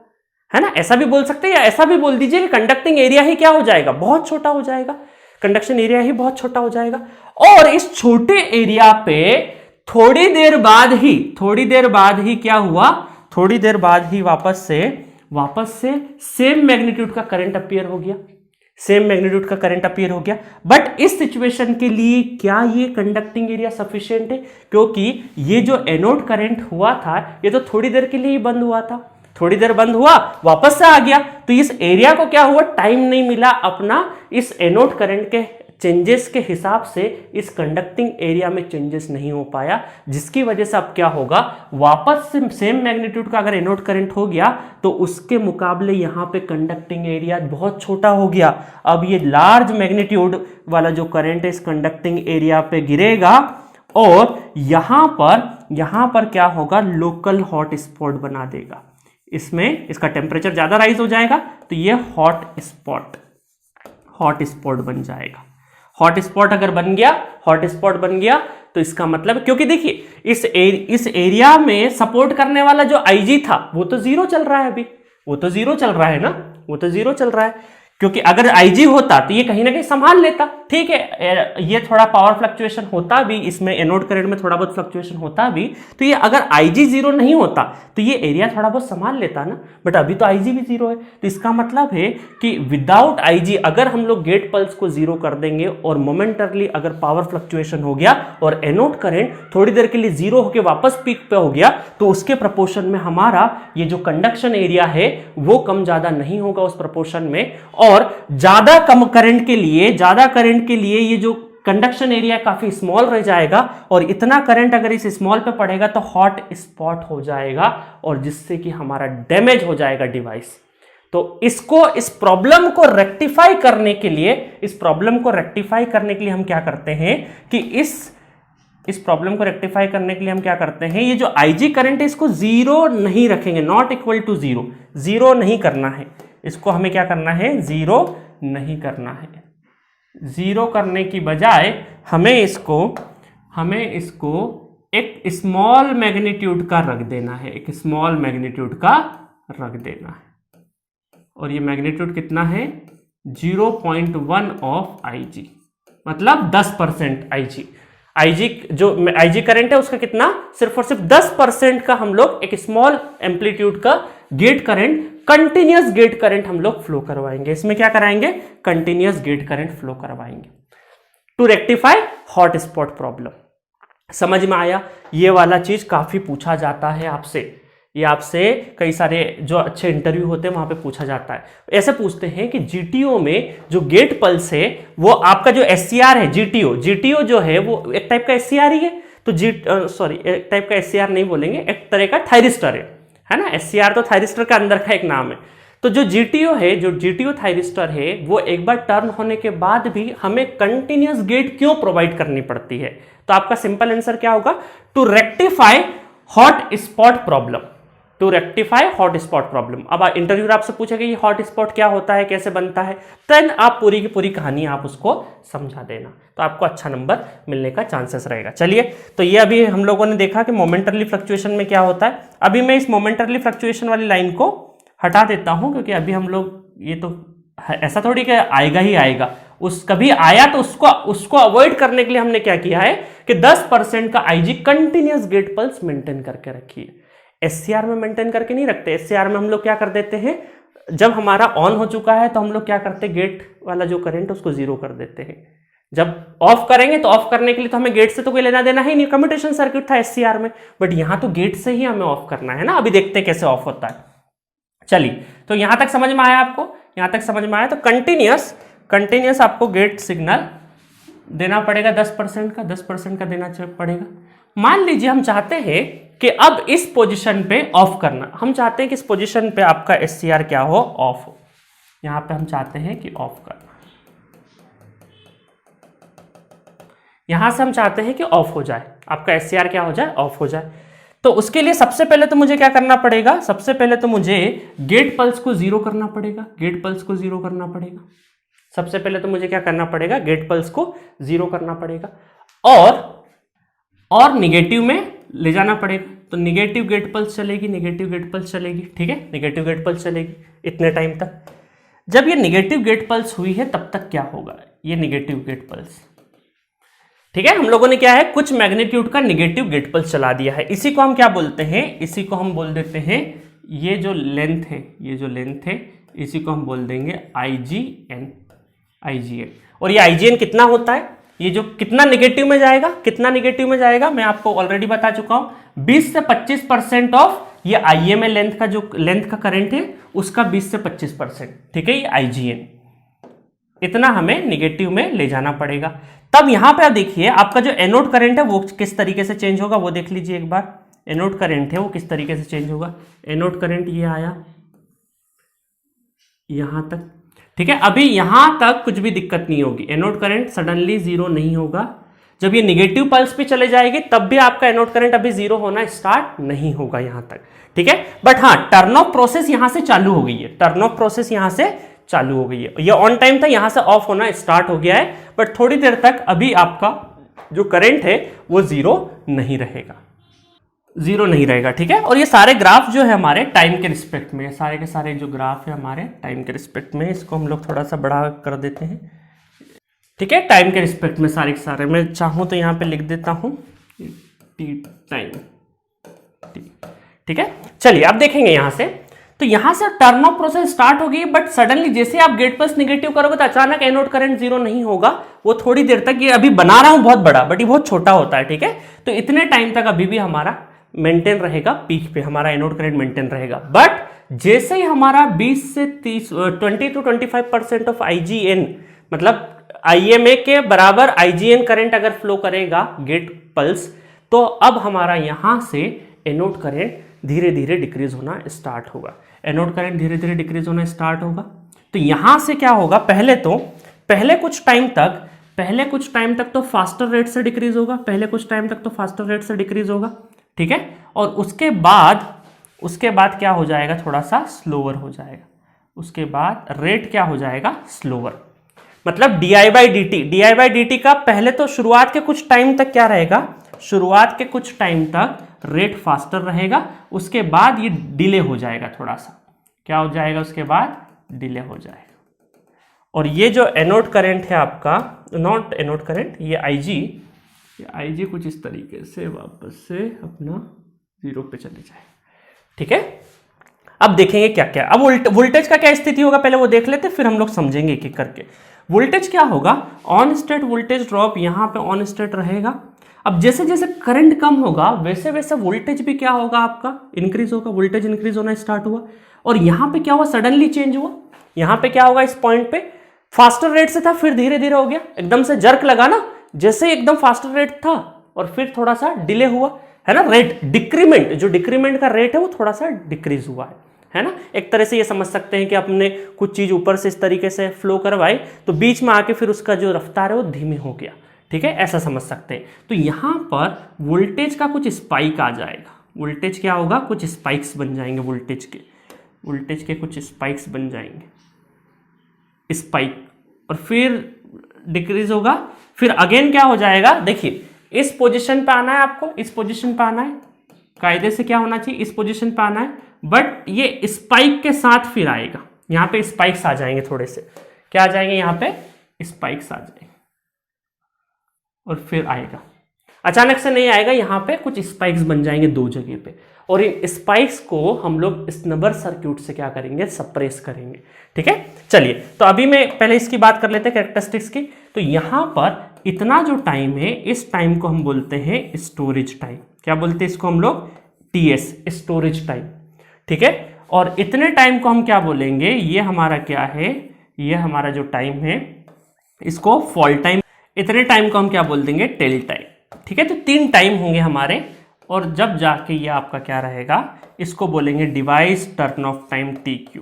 A: है ना। ऐसा भी बोल सकते हैं, या ऐसा भी बोल दीजिए कि कंडक्टिंग एरिया ही क्या हो जाएगा, बहुत छोटा हो जाएगा, कंडक्शन एरिया ही बहुत छोटा हो जाएगा। और इस छोटे एरिया पे थोड़ी देर बाद ही क्या हुआ, थोड़ी देर बाद ही वापस से सेम मैग्नीट्यूड का करंट अपीयर हो गया, सेम मैग्नीट्यूड का करंट अपीयर हो गया। बट इस सिचुएशन के लिए क्या ये कंडक्टिंग एरिया सफिशिएंट है, क्योंकि ये जो एनोड करंट हुआ था ये तो थोड़ी देर के लिए ही बंद हुआ था, थोड़ी देर बंद हुआ वापस से आ गया, तो इस एरिया को क्या हुआ, टाइम नहीं मिला अपना इस एनोड करंट के चेंजेस के हिसाब से इस कंडक्टिंग एरिया में चेंजेस नहीं हो पाया, जिसकी वजह से अब क्या होगा, वापस से सेम मैग्नीट्यूड का अगर एनोड करंट हो गया तो उसके मुकाबले यहां पे कंडक्टिंग एरिया बहुत छोटा हो गया। अब ये लार्ज मैग्नीट्यूड वाला जो करंट है इस कंडक्टिंग एरिया पे गिरेगा और यहां पर क्या होगा, लोकल हॉट स्पॉट बना देगा, इसमें इसका टेम्परेचर ज्यादा राइज हो जाएगा, तो ये हॉट स्पॉट बन जाएगा। हॉट स्पॉट अगर बन गया तो इसका मतलब, क्योंकि देखिए इस एरिया में सपोर्ट करने वाला जो IG था वो तो जीरो चल रहा है, अभी वो तो जीरो चल रहा है ना, वो तो जीरो चल रहा है, क्योंकि अगर IG होता तो ये कहीं ना कहीं संभाल लेता, ठीक है, ये थोड़ा पावर फ्लक्चुएशन होता भी, इसमें एनोड करंट में थोड़ा बहुत फ्लक्चुएशन होता भी, तो ये अगर IG जीरो नहीं होता तो ये एरिया थोड़ा बहुत संभाल लेता ना, बट अभी तो IG भी जीरो है, तो इसका मतलब है कि विदाउट IG अगर हम लोग गेट पल्स को जीरो कर देंगे और मोमेंटरली अगर पावर फ्लक्चुएशन हो गया और एनोड करंट थोड़ी देर के लिए जीरो होकर वापस पीक पे हो गया, तो उसके प्रपोर्शन में हमारा ये जो कंडक्शन एरिया है वो कम ज्यादा नहीं होगा उस प्रपोर्शन में, और ज्यादा करंट के लिए ये जो कंडक्शन एरिया काफी स्मॉल रह जाएगा, और इतना करंट अगर इस स्मॉल पे पड़ेगा तो हॉट स्पॉट हो जाएगा, और जिससे कि हमारा डैमेज हो जाएगा डिवाइस। तो इस प्रॉब्लम को रेक्टिफाई करने के लिए हम क्या करते हैं कि इस प्रॉब्लम को रेक्टिफाई करने के लिए हम क्या करते हैं, ये जो IG करंट है इसको जीरो नहीं रखेंगे, नॉट इक्वल टू जीरो नहीं करना है, इसको हमें क्या करना है, जीरो नहीं करना है। जीरो करने की बजाय हमें इसको एक स्मॉल मैग्नीट्यूड का रख देना है, एक स्मॉल मैग्नीट्यूड का रख देना है, और ये मैग्नीट्यूड कितना है 0.1 ऑफ IG, मतलब 10% IG जो IG करंट है उसका कितना, सिर्फ और सिर्फ 10% का हम लोग एक स्मॉल एम्पलीट्यूड का gate current, continuous gate current हम लोग फ्लो करवाएंगे। इसमें क्या कराएंगे, कंटिन्यूअस गेट करंट फ्लो करवाएंगे to rectify hot spot problem. समझ में आया? ये वाला चीज काफी पूछा जाता है आपसे, ये आपसे कई सारे जो अच्छे इंटरव्यू होते हैं वहां पे पूछा जाता है। ऐसे पूछते हैं कि जीटीओ में जो गेट पल्स है वो आपका जो एससीआर है, जीटीओ जो है वो एक टाइप का एससीआर ही है, तो एक टाइप का एससीआर नहीं बोलेंगे, एक तरह का थायरिस्टर है ना। एससीआर तो थायरिस्टर का अंदर का एक नाम है। तो जो जीटीओ है, जो जीटीओ थायरिस्टर है, वो एक बार टर्न होने के बाद भी हमें कंटिन्यूअस गेट क्यों प्रोवाइड करनी पड़ती है? तो आपका सिंपल आंसर क्या होगा, to rectify hot spot problem, to rectify hot spot problem. अब इंटरव्यूअर आपसे पूछेगा ये हॉट स्पॉट क्या होता है, कैसे बनता है, देन आप पूरी की पूरी कहानी आप उसको समझा देना, तो आपको अच्छा नंबर मिलने का चांसेस रहेगा। चलिए, तो ये अभी हम लोगों ने देखा कि मोमेंटरली फ्लक्चुएशन में क्या होता है। अभी मैं इस मोमेंटरली फ्लक्चुएशन वाली लाइन को हटा देता हूं, क्योंकि अभी हम लोग ये तो ऐसा थोड़ी कि आएगा ही आएगा, उस कभी आया तो उसको अवॉइड करने के लिए हमने क्या किया है कि 10% का IG continuous gate pulse maintain करके रखिए। एससीआर में मेंटेन करके नहीं रखते। एससीआर में हम लोग क्या कर देते हैं, जब हमारा ऑन हो चुका है तो हम लोग क्या करते हैं, गेट वाला जो करंट उसको जीरो कर देते हैं। जब ऑफ करेंगे तो ऑफ करने के लिए तो हमें गेट से तो कोई लेना देना ही नहीं, कम्यूटेशन सर्किट था एससीआर में, बट यहां तो गेट से ही हमें ऑफ करना है ना। अभी देखते हैं कैसे ऑफ होता है। चलिए, तो यहां तक समझ में आया आपको, यहां तक समझ में आया। तो कंटिन्यूअस आपको गेट सिग्नल देना पड़ेगा 10% का, 10% का देना पड़ेगा। मान लीजिए हम चाहते हैं कि अब इस पोजीशन पे ऑफ करना, हम चाहते हैं कि इस पोजीशन पे आपका एससीआर क्या हो, ऑफ हो। यहां पे हम चाहते हैं कि ऑफ करना, यहां से हम चाहते हैं कि ऑफ हो जाए, आपका एससीआर क्या हो जाए, ऑफ हो जाए। तो उसके लिए सबसे पहले तो मुझे क्या करना पड़ेगा, सबसे पहले तो मुझे गेट पल्स को जीरो करना पड़ेगा, गेट पल्स को जीरो करना पड़ेगा। सबसे पहले तो मुझे क्या करना पड़ेगा, गेट पल्स को जीरो करना पड़ेगा, और निगेटिव में ले जाना पड़ेगा। तो निगेटिव गेट पल्स चलेगी, निगेटिव गेट पल्स चलेगी, ठीक है, निगेटिव गेट पल्स चलेगी इतने टाइम तक। जब ये निगेटिव गेट पल्स हुई है तब तक क्या होगा, ये निगेटिव गेट पल्स, ठीक है, हम लोगों ने क्या है, कुछ मैग्नीट्यूड का निगेटिव गेट पल्स चला दिया है। इसी को हम क्या बोलते हैं, इसी को हम बोल देते हैं, ये जो लेंथ है, ये जो लेंथ है, इसी को हम बोल देंगे IGN। और ये IGN कितना होता है, ये जो कितना निगेटिव में जाएगा, कितना निगेटिव में जाएगा, मैं आपको ऑलरेडी बता चुका हूं, 20 से 25% ऑफ ये IMA लेंथ का, जो लेंथ का करंट है उसका 20 से 25%, ठीक है, ये IGN, इतना हमें निगेटिव में ले जाना पड़ेगा। तब यहां पे आप देखिए आपका जो एनोड करंट है वो किस तरीके से चेंज होगा, वो देख लीजिए एक बार। एनोड करंट है वो किस तरीके से चेंज होगा, एनोड करंट ये आया यहां तक, ठीक है। अभी यहां तक कुछ भी दिक्कत नहीं होगी, एनोड करंट सडनली जीरो नहीं होगा। जब ये निगेटिव पल्स पे चले जाएगी तब भी आपका एनोड करंट अभी जीरो होना स्टार्ट नहीं होगा यहां तक, ठीक है। बट हाँ, टर्न ऑफ प्रोसेस यहां से चालू हो गई है, टर्न ऑफ प्रोसेस यहां से चालू हो गई है। ये ऑन टाइम था, यहां से ऑफ होना स्टार्ट हो गया है, बट थोड़ी देर तक अभी आपका जो करंट है वो जीरो नहीं रहेगा, जीरो नहीं रहेगा, ठीक है। और ये सारे ग्राफ जो है हमारे टाइम के रिस्पेक्ट में, सारे के सारे जो ग्राफ है हमारे टाइम के रिस्पेक्ट में, इसको हम लोग थोड़ा सा बड़ा कर देते हैं, ठीक है, टाइम के रिस्पेक्ट में सारे के सारे। मैं चाहूं तो यहां पे लिख देता हूं टाइम, ठीक है। चलिए आप देखेंगे यहां से, तो यहां से टर्न ऑफ प्रोसेस स्टार्ट होगी, बट सडनली जैसे आप गेट पल्स निगेटिव करोगे तो अचानक एनोड करंट जीरो नहीं होगा, वो थोड़ी देर तक, ये अभी बना रहा हूं बहुत बड़ा, बट ये बहुत छोटा होता है, ठीक है। तो इतने टाइम तक अभी भी हमारा मेंटेन रहेगा, पीक पे हमारा एनोड करंट मेंटेन रहेगा। बट जैसे ही हमारा 20 से 30 20 to 25% ऑफ IGN, मतलब IMA के बराबर IGN करंट अगर फ्लो करेगा गेट पल्स, तो अब हमारा यहां से एनोड करंट धीरे धीरे डिक्रीज होना स्टार्ट होगा, एनोड करंट धीरे धीरे डिक्रीज होना स्टार्ट होगा। तो यहां से क्या होगा, पहले कुछ टाइम तक तो फास्टर रेट से डिक्रीज होगा, पहले कुछ टाइम तक तो फास्टर रेट से डिक्रीज होगा, ठीक है। और उसके बाद क्या हो जाएगा, थोड़ा सा स्लोअर हो जाएगा, उसके बाद रेट क्या हो जाएगा, स्लोअर। मतलब di/dt का पहले तो शुरुआत के कुछ टाइम तक क्या रहेगा, शुरुआत के कुछ टाइम तक रेट फास्टर रहेगा, उसके बाद ये डिले हो जाएगा थोड़ा सा। क्या हो जाएगा? उसके बाद डिले हो जाएगा। और ये जो एनोड करंट है आपका, नॉट एनोड करंट, ये आईजी कुछ इस तरीके से वापस से अपना 0 पे चले जाए। ठीक है, अब देखेंगे क्या क्या। अब वोल्टेज का क्या स्थिति होगा पहले वो देख लेते, फिर हम लोग समझेंगे एक एक करके। वोल्टेज क्या होगा? ऑन स्टेट वोल्टेज ड्रॉप यहाँ पे ऑन स्टेट रहेगा। अब जैसे जैसे करंट कम होगा वैसे वैसे वोल्टेज भी क्या होगा? आपका इंक्रीज होगा, वोल्टेज इंक्रीज होना स्टार्ट हुआ। और यहाँ पे क्या हुआ? सडनली चेंज हुआ। यहाँ पे क्या होगा? इस पॉइंट पे फास्टर रेट से था, फिर धीरे धीरे हो गया, एकदम से जर्क लगा ना, जैसे एकदम फास्टर रेट था और फिर थोड़ा सा डिले हुआ, है ना। रेट डिक्रीमेंट, जो डिक्रीमेंट का रेट है वो थोड़ा सा डिक्रीज हुआ है ना। एक तरह से ये समझ सकते हैं कि आपने कुछ चीज ऊपर से इस तरीके से फ्लो करवाई तो बीच में आके फिर उसका जो रफ्तार है वो धीमी हो गया। ठीक है, ऐसा समझ सकते हैं। तो यहां पर वोल्टेज का कुछ स्पाइक आ जाएगा। वोल्टेज क्या होगा? कुछ स्पाइक्स बन जाएंगे, वोल्टेज के कुछ स्पाइक्स बन जाएंगे, स्पाइक, और फिर डिक्रीज होगा। फिर अगेन क्या हो जाएगा? देखिए, इस पोजीशन पे आना है आपको, इस पोजीशन पे आना है, कायदे से क्या होना चाहिए? इस पोजीशन पे आना है, बट ये स्पाइक के साथ फिर आएगा। यहां पे स्पाइक्स आ जाएंगे थोड़े से, क्या आ जाएंगे? यहां पे स्पाइक्स आ जाएंगे और फिर आएगा। अचानक से नहीं आएगा, यहां पे कुछ स्पाइक्स बन जाएंगे दो जगह पे, और इन स्पाइक्स को हम लोग स्नबर सर्किट से क्या करेंगे? सप्रेस करेंगे। ठीक है, चलिए तो अभी मैं पहले इसकी बात कर लेते हैं कैरेक्टरिस्टिक्स की। तो यहां पर इतना जो टाइम है, इस टाइम को हम बोलते हैं स्टोरेज टाइम। क्या बोलते हैं इसको हम लोग? Ts, storage time. ठीक है, और इतने टाइम को हम क्या बोलेंगे? ये हमारा क्या है? ये हमारा जो टाइम है इसको फॉल टाइम। इतने टाइम को हम क्या बोल देंगे? Tail time. ठीक है, तो 3 टाइम होंगे हमारे, और जब जाके ये आपका क्या रहेगा? इसको बोलेंगे device turn off time, TQ।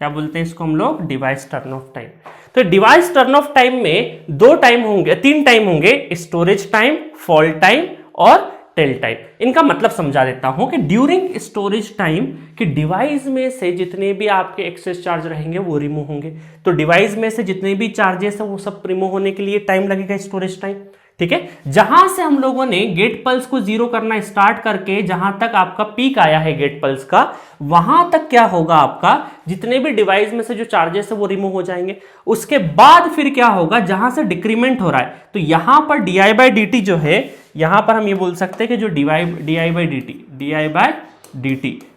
A: क्या बोलते हैं इसको हम लोग? Device turn off time. तो डिवाइस टर्न ऑफ टाइम में 2 टाइम होंगे, 3 टाइम होंगे, स्टोरेज टाइम, फॉल टाइम और टेल टाइम। इनका मतलब समझा देता हूं कि ड्यूरिंग स्टोरेज टाइम कि डिवाइस में से जितने भी आपके एक्सेस चार्ज रहेंगे वो रिमूव होंगे। तो डिवाइस में से जितने भी चार्जेस है वो सब रिमूव होने के लिए टाइम लगेगा, स्टोरेज टाइम। ठीक है, जहां से हम लोगों ने गेट पल्स को 0 करना स्टार्ट करके जहां तक आपका पीक आया है गेट पल्स का, वहां तक क्या होगा? आपका जितने भी डिवाइस में से जो चार्जेस है वो रिमूव हो जाएंगे। उसके बाद फिर क्या होगा? जहां से डिक्रीमेंट हो रहा है, तो यहां पर di/dt जो है, यहां पर हम ये बोल सकते हैं कि जो di/dt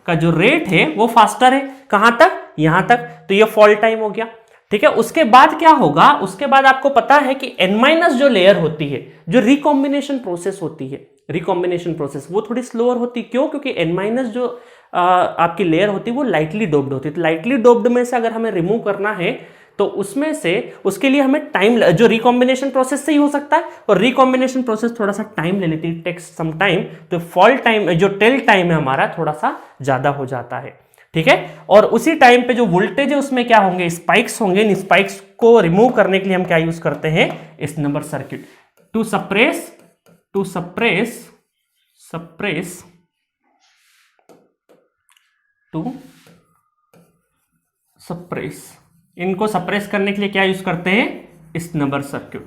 A: का जो रेट है वो फास्टर है। कहां तक? यहां तक। तो ये फॉल टाइम हो गया। ठीक है, उसके बाद क्या होगा? उसके बाद आपको पता है कि n- जो लेयर होती है, जो रिकॉम्बिनेशन प्रोसेस होती है, रिकॉम्बिनेशन प्रोसेस वो थोड़ी स्लोअर होती है। क्यों? क्योंकि n- जो आपकी लेयर होती है वो लाइटली डोप्ड होती है। तो लाइटली डोप्ड में से अगर हमें रिमूव करना है तो उसमें से उसके लिए हमें टाइम, जो रिकॉम्बिनेशन प्रोसेस से ही हो सकता है, और रिकॉम्बिनेशन प्रोसेस थोड़ा सा टाइम ले लेती है, टेक्स सम टाइम। तो फॉल टाइम, जो टेल टाइम है हमारा, थोड़ा सा ज्यादा हो जाता है। ठीक है, और उसी टाइम पे जो वोल्टेज है उसमें क्या होंगे? स्पाइक्स होंगे। इन स्पाइक्स को रिमूव करने के लिए हम क्या यूज करते हैं? स्नबर सर्किट, टू सप्रेस। इनको सप्रेस करने के लिए क्या यूज करते हैं? स्नबर सर्किट।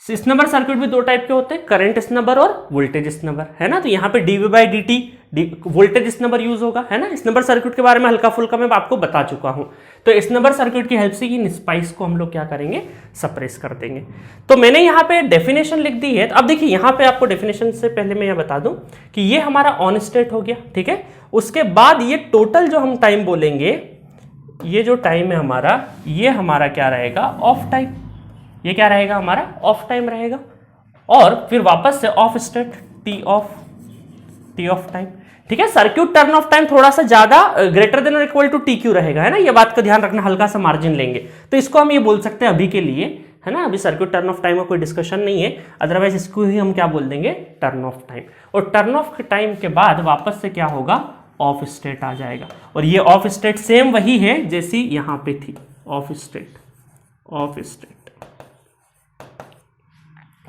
A: स्नबर सर्किट भी 2 टाइप के होते हैं, करंट स्नबर और वोल्टेज स्नबर, है ना। तो यहाँ पे dV/dt वोल्टेज स्नबर यूज होगा, है ना। स्नबर सर्किट के बारे में हल्का फुल्का मैं आपको बता चुका हूं। तो स्नबर सर्किट की हेल्प से इन स्पाइस को हम लोग क्या करेंगे? सप्रेस कर देंगे। तो मैंने यहाँ पे डेफिनेशन लिख दी है। तो अब देखिए, यहाँ पे आपको डेफिनेशन से पहले मैं यह बता दूं कि ये हमारा ऑन स्टेट हो गया। ठीक है, उसके बाद ये टोटल जो हम टाइम बोलेंगे, ये जो टाइम है हमारा, ये हमारा क्या रहेगा? Of time. ये क्या रहेगा? हमारा ऑफ टाइम रहेगा। और फिर वापस से of state, T of time. ठीक है, सर्किट टर्न ऑफ टाइम थोड़ा सा ज्यादा ग्रेटर देन और इक्वल टू TQ रहेगा, है ना। ये बात का ध्यान रखना, हल्का सा मार्जिन लेंगे। तो इसको हम ये बोल सकते हैं अभी के लिए, है ना। अभी सर्किट टर्न ऑफ टाइम का कोई डिस्कशन नहीं है, अदरवाइज इसको ही हम क्या बोल देंगे? Turn off time. और टर्न ऑफ टाइम के बाद वापस से क्या होगा? ऑफ स्टेट आ जाएगा। और ये ऑफ स्टेट सेम वही है जैसी यहां पे थी, ऑफ स्टेट,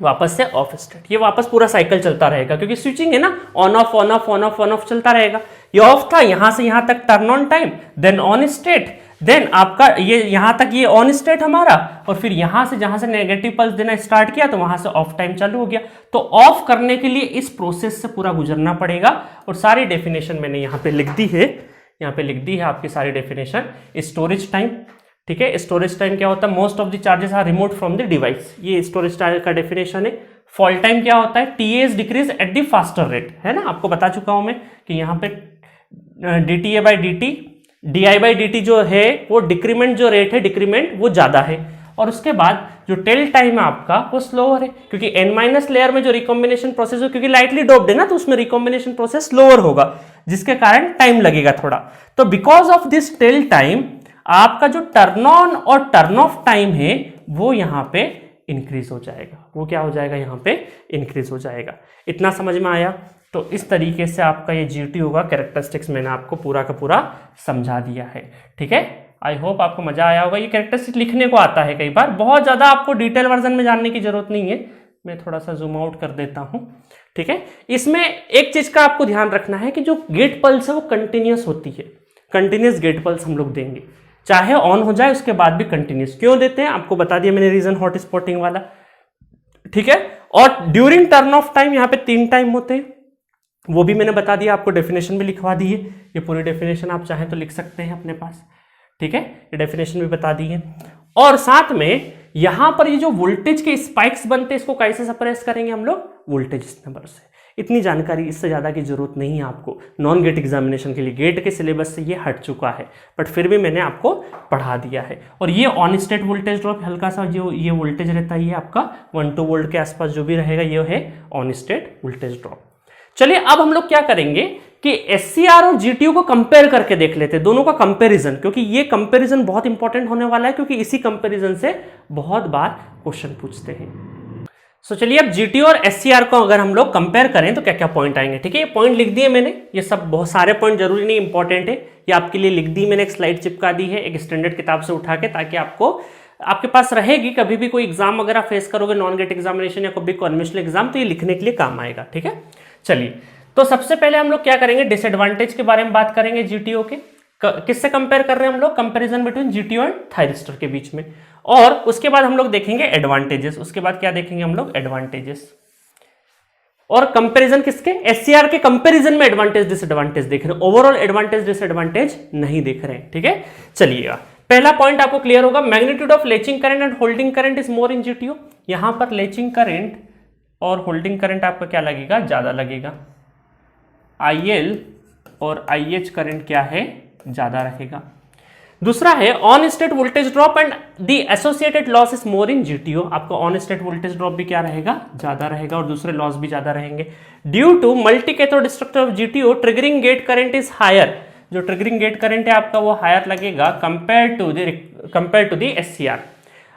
A: वापस से ऑफ स्टेट। ये वापस पूरा साइकिल चलता रहेगा, क्योंकि स्विचिंग है ना, ऑन ऑफ चलता रहेगा। ये ऑफ था, यहां से यहां तक turn on time, then on state, then आपका ये यहां तक ये ऑन स्टेट हमारा, और फिर यहां से जहां से नेगेटिव पल्स देना स्टार्ट किया तो वहां से ऑफ टाइम चालू हो गया। तो ऑफ करने के लिए इस प्रोसेस से पूरा गुजरना पड़ेगा, और सारी डेफिनेशन मैंने यहां पे लिख दी है, यहां पे लिख दी है आपकी सारी डेफिनेशन। स्टोरेज टाइम, ठीक है, स्टोरेज टाइम क्या होता है, most of the charges are remote from the device, ये स्टोरेज टाइम का डेफिनेशन है। फॉल टाइम क्या होता है, T is decrease at the faster rate, है ना, आपको बता चुका हूं मैं कि यहाँ पे D by D T, D I by D T जो है वो डिक्रीमेंट जो रेट है, डिक्रीमेंट वो ज्यादा है। और उसके बाद जो टेल टाइम है आपका वो स्लोअर है, क्योंकि एन माइनस लेयर में जो रिकॉम्बिनेशन प्रोसेस हो, क्योंकि लाइटली डोप्ड है ना, तो उसमें रिकॉम्बिनेशन प्रोसेस स्लोअर होगा, जिसके कारण टाइम लगेगा थोड़ा। तो because of this tail time आपका जो टर्न ऑन और टर्न ऑफ टाइम है वो यहां पे इंक्रीज हो जाएगा, वो क्या हो जाएगा, यहां पे इंक्रीज हो जाएगा। इतना समझ में आया? तो इस तरीके से आपका ये जीटीओ का कैरेक्टरिस्टिक्स मैंने आपको पूरा का पूरा समझा दिया है, ठीक है। आई होप आपको मजा आया होगा। ये कैरेक्टरिस्टिक्स लिखने को आता है कई बार, बहुत ज्यादा आपको डिटेल वर्जन में जानने की जरूरत नहीं है, मैं थोड़ा सा जूम आउट कर देता हूं, ठीक है। इसमें एक चीज का आपको ध्यान रखना है कि जो गेट पल्स है वो कंटिन्यूस होती है, कंटिन्यूस गेट पल्स हम लोग देंगे, चाहे ऑन हो जाए उसके बाद भी कंटिन्यूस। क्यों देते हैं आपको बता दिया मैंने, रीजन हॉट स्पॉटिंग वाला, ठीक है। और ड्यूरिंग टर्न ऑफ टाइम यहाँ पे 3 टाइम होते हैं, वो भी मैंने बता दिया, आपको डेफिनेशन भी लिखवा दी है, ये पूरी डेफिनेशन आप चाहें तो लिख सकते हैं अपने पास, ठीक है, ये डेफिनेशन भी बता दी है। और साथ में यहां पर ये जो वोल्टेज के स्पाइक्स बनते हैं इसको कैसे सप्रेस करेंगे हम लोग, वोल्टेज नंबर से। इतनी जानकारी, इससे ज्यादा की जरूरत नहीं है आपको नॉन गेट एग्जामिनेशन के लिए, गेट के सिलेबस से ये हट चुका है, बट फिर भी मैंने आपको पढ़ा दिया है। और ये ऑन स्टेट वोल्टेज ड्रॉप हल्का सा जो ये वोल्टेज रहता है ये आपका 1-2 वोल्ट के आसपास जो भी रहेगा ये है ऑन स्टेट वोल्टेज ड्रॉप। चलिए अब हम लोग क्या करेंगे कि एससीआर और जीटीयू को कंपेयर करके देख लेते हैं, दोनों का कंपैरिजन, क्योंकि ये कंपैरिजन बहुत इंपॉर्टेंट होने वाला है, क्योंकि इसी कंपैरिजन से बहुत बार क्वेश्चन पूछते हैं। सो चलिए अब जीटीयू और एससीआर को अगर हम लोग कंपेयर करें तो क्या क्या पॉइंट आएंगे, ठीक है। ये पॉइंट लिख दिए मैंने, ये सब बहुत सारे पॉइंट जरूरी नहीं, इंपॉर्टेंट है, ये आपके लिए लिख दी मैंने, एक स्लाइड चिपका दी है एक स्टैंडर्ड किताब से उठा के, ताकि आपको आपके पास रहेगी, कभी भी कोई एग्जाम वगैरह फेस करोगे, नॉन गेट एग्जामिनेशन या कोई भी कन्वेंशनल एग्जाम, तो ये लिखने के लिए काम आएगा, ठीक है। चलिए तो सबसे पहले हम लोग क्या करेंगे, डिसएडवांटेज के बारे में बात करेंगे जीटीओ के, किससे कंपेयर कर रहे हैं हम लोग, comparison between GTO and thyristor के बीच में। और उसके बाद हम लोग देखेंगे एडवांटेजेस, उसके बाद क्या देखेंगे हम लोग, एडवांटेजेस। और कंपैरिजन किसके, एससीआर के कंपैरिजन में एडवांटेज डिसएडवांटेज देख रहे हैं, ओवरऑल एडवांटेज डिसएडवांटेज नहीं देख रहे हैं, ठीक है। चलिएगा पहला पॉइंट आपको क्लियर होगा, magnitude of latching current and holding current is more in GTO. यहां पर लेचिंग करंट और होल्डिंग करंट आपका क्या लगेगा, ज्यादा लगेगा। IL और IH करंट क्या है, ज्यादा रहेगा। दूसरा है on state voltage drop and the associated loss is more in GTO. आपका ऑन स्टेट वोल्टेज ड्रॉप भी क्या रहेगा, ज्यादा रहेगा, और दूसरे लॉस भी ज्यादा रहेंगे। Due to multi cathode structure of GTO triggering gate current is higher, जो ट्रिगरिंग गेट करंट है आपका वो हायर लगेगा कंपेयर टू द एससीआर।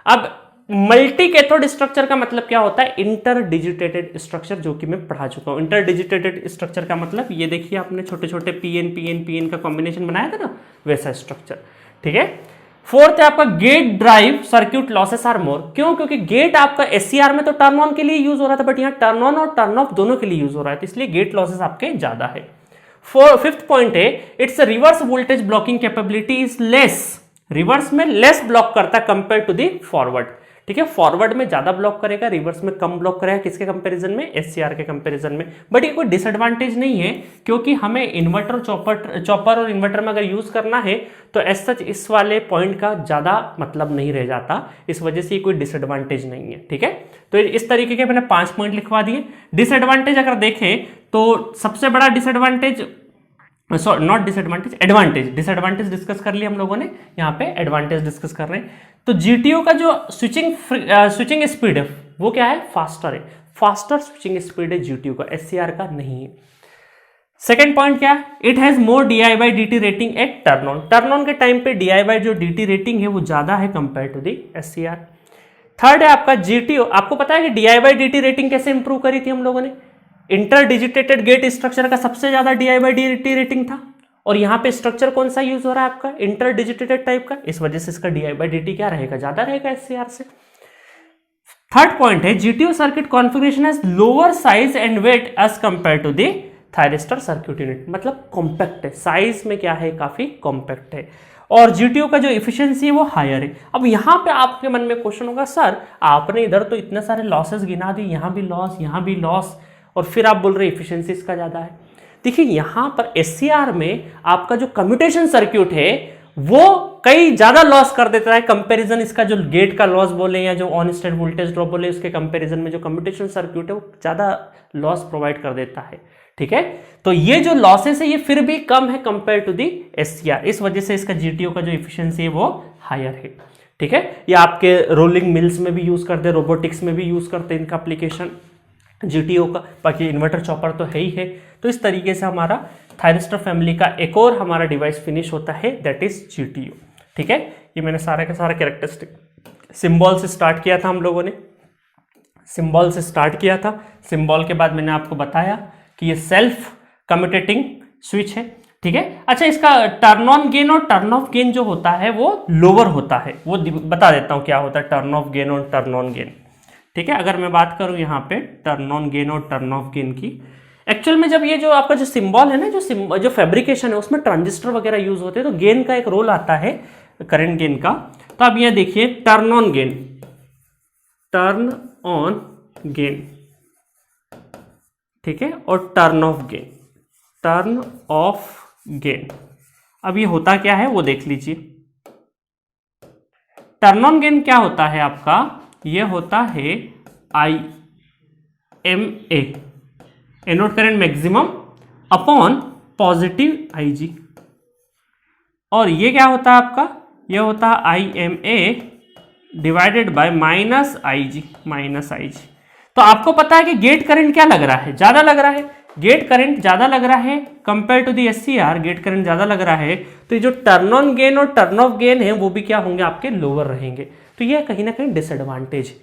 A: अब मल्टी कैथोड स्ट्रक्चर का मतलब क्या होता है, इंटर डिजिटेटेड स्ट्रक्चर, जो कि मैं पढ़ा चुका हूं। इंटर डिजिटेटेड स्ट्रक्चर का मतलब ये देखिए, आपने छोटे छोटे पीएन का कॉम्बिनेशन बनाया था ना, वैसा स्ट्रक्चर, ठीक है। फोर्थ है आपका gate drive circuit losses are more. क्यों, क्योंकि गेट आपका एससीआर में तो टर्न ऑन के लिए यूज हो रहा था, बट यहाँ टर्न ऑन और टर्न ऑफ दोनों के लिए यूज हो रहा है, तो इसलिए गेट लॉसेस आपके ज्यादा है। फिफ्थ पॉइंट है it's reverse voltage blocking capability is less, reverse में लेस ब्लॉक करता है कंपेयर टू दी फॉरवर्ड, ठीक है। फॉरवर्ड में ज्यादा ब्लॉक करेगा, रिवर्स में कम ब्लॉक करेगा, किसके कंपैरिजन में, एससीआर के कंपैरिजन में। बट ये कोई डिसएडवांटेज नहीं है, क्योंकि हमें इन्वर्टर चॉपर और इन्वर्टर में अगर यूज करना है तो एज सच इस वाले पॉइंट का ज्यादा मतलब नहीं रह जाता, इस वजह से ये कोई डिसएडवांटेज नहीं है, ठीक है। तो इस तरीके के मैंने 5 पॉइंट लिखवा दिए। डिसएडवांटेज अगर देखें तो सबसे बड़ा disadvantage, sorry not disadvantage, advantage, disadvantage discuss कर लिया हम लोगों ने, यहाँ पे एडवांटेज डिस्कस कर रहे हैं। तो जीटीओ का जो स्विचिंग स्पीड है वो क्या है, फास्टर है, फास्टर स्विचिंग स्पीड है जीटीओ का, एससीआर का नहीं है। सेकेंड पॉइंट क्या है, it has more di by d rating at turn on, turn on के टाइम पे डीआई बाई जो डी रेटिंग है वो ज्यादा है compare to the SCR. Third है आपका जीटीओ, आपको पता है कि डीआई बाई डी रेटिंग कैसे इंप्रूव करी थी हम लोगों ने, इंटर डिजिटेटेड गेट स्ट्रक्चर का सबसे ज्यादा डीआई बाई डी रेटिंग था, और यहां पे स्ट्रक्चर कौन सा यूज हो रहा है आपका, इंटर डिजिटेटेड टाइप का, इस वजह से इसका डीआई बाई डी क्या रहेगा, ज्यादा रहेगा एससीआर से। थर्ड पॉइंट है GTO circuit configuration has lower size and weight as compared to the thyristor circuit unit, मतलब कॉम्पैक्ट है, साइज में क्या है, काफी कॉम्पैक्ट है। और GTO का जो इफिशियंसी है वो हायर है। अब यहाँ पे आपके मन में क्वेश्चन होगा, सर आपने इधर तो इतने सारे लॉसेस गिना दी, यहाँ भी लॉस, यहाँ भी लॉस, और फिर आप बोल रहे इफिशियंसी इसका ज़्यादा है। देखिए यहाँ पर SCR में आपका जो कम्यूटेशन सर्क्यूट है वो कई ज़्यादा लॉस कर देता है कंपैरिजन, इसका जो गेट का लॉस बोले या जो ऑन स्टेट वोल्टेज ड्रॉप बोले, उसके कंपैरिजन में जो कम्यूटेशन सर्क्यूट है वो ज़्यादा लॉस प्रोवाइड कर देता है। ठीक है, तो ये जो लॉसेस है ये फिर भी कम है कंपेयर टू दी SCR, इस वजह से इसका GTO का जो इफिशियंसी है वो हायर है। ठीक है, ये आपके रोलिंग मिल्स में भी यूज करते हैं, रोबोटिक्स में भी यूज करते हैं इनका एप्लीकेशन GTO का, बाकी इन्वर्टर चॉपर तो है ही है। तो इस तरीके से हमारा थायरिस्टर फैमिली का एक और हमारा डिवाइस फिनिश होता है, दैट इज GTO। ठीक है, ये मैंने सारा का सारा कैरेक्टरिस्टिक सिंबल से स्टार्ट किया था, हम लोगों ने सिंबल से स्टार्ट किया था। सिंबल के बाद मैंने आपको बताया कि ये सेल्फ कम्यूटेटिंग स्विच है। ठीक है, अच्छा इसका टर्न ऑन गेन और टर्न ऑफ गेन जो होता है वो लोअर होता है, वो बता देता हूँ क्या होता है टर्न ऑफ गेन और टर्न ऑन गेन। ठीक है, अगर मैं बात करूँ यहाँ पे टर्न ऑन गेन और टर्न ऑफ गेन की, एक्चुअल में जब ये जो आपका जो सिंबल है ना, जो फैब्रिकेशन है उसमें ट्रांजिस्टर वगैरह यूज होते हैं, तो गेन का एक रोल आता है करंट गेन का। तो अब ये देखिए turn on gain, turn on gain, ठीक है, और turn off gain, turn off gain. अब ये होता क्या है वो देख लीजिए। टर्न ऑन गेन क्या होता है आपका, ये होता है IMA, anode current maximum upon positive IG, और ये क्या होता है आपका, ये होता है IMA divided by minus IG, minus IG। तो आपको पता है कि गेट करंट क्या लग रहा है, ज्यादा लग रहा है, गेट करंट ज्यादा लग रहा है compare to the SCR, gate current ज्यादा लग रहा है, तो ये जो टर्न ऑन गेन और टर्न ऑफ गेन है वो भी क्या होंगे आपके लोअर रहेंगे। तो ये कहीं ना कहीं डिसएडवांटेज है,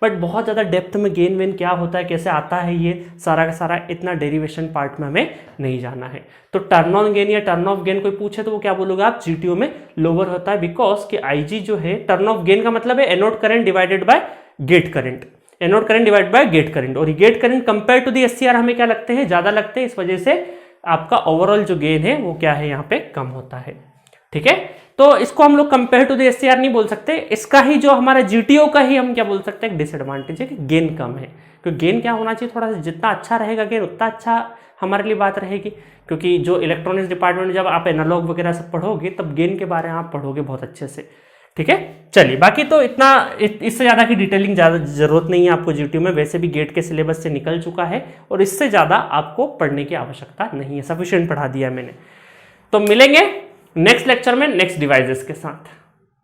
A: बट बहुत ज़्यादा डेप्थ में गेन वेन क्या होता है, कैसे आता है, ये सारा का सारा इतना डेरिवेशन पार्ट में हमें नहीं जाना है। तो टर्न ऑन गेन या टर्न ऑफ गेन कोई पूछे तो वो क्या बोलोगे आप, GTO में लोअर होता है, बिकॉज कि IG जो है, टर्न ऑफ गेन का मतलब है anode current divided by gate current, anode current divided by gate current, और gate current compare to the SCR हमें क्या लगते हैं, ज़्यादा लगते हैं, इस वजह से आपका ओवरऑल जो गेन है वो क्या है यहाँ पे कम होता है। ठीक है, तो इसको हम लोग कंपेयर टू द SCR नहीं बोल सकते, इसका ही जो हमारा GTO का ही हम क्या बोल सकते हैं, डिसएडवांटेज है कि गेन कम है। क्योंकि गेन क्या होना चाहिए, थोड़ा सा जितना अच्छा रहेगा गेन उतना अच्छा हमारे लिए बात रहेगी, क्योंकि जो इलेक्ट्रॉनिक्स डिपार्टमेंट में जब आप एनालॉग वगैरह सब पढ़ोगे तब गेन के बारे में आप पढ़ोगे बहुत अच्छे से। ठीक है, चलिए बाकी तो इतना, इससे ज़्यादा की डिटेलिंग ज़्यादा जरूरत नहीं है आपको GTO में, वैसे भी गेट के सिलेबस से निकल चुका है और इससे ज़्यादा आपको पढ़ने की आवश्यकता नहीं है, सफिशिएंट पढ़ा दिया मैंने। तो मिलेंगे नेक्स्ट लेक्चर में नेक्स्ट डिवाइसेस के साथ।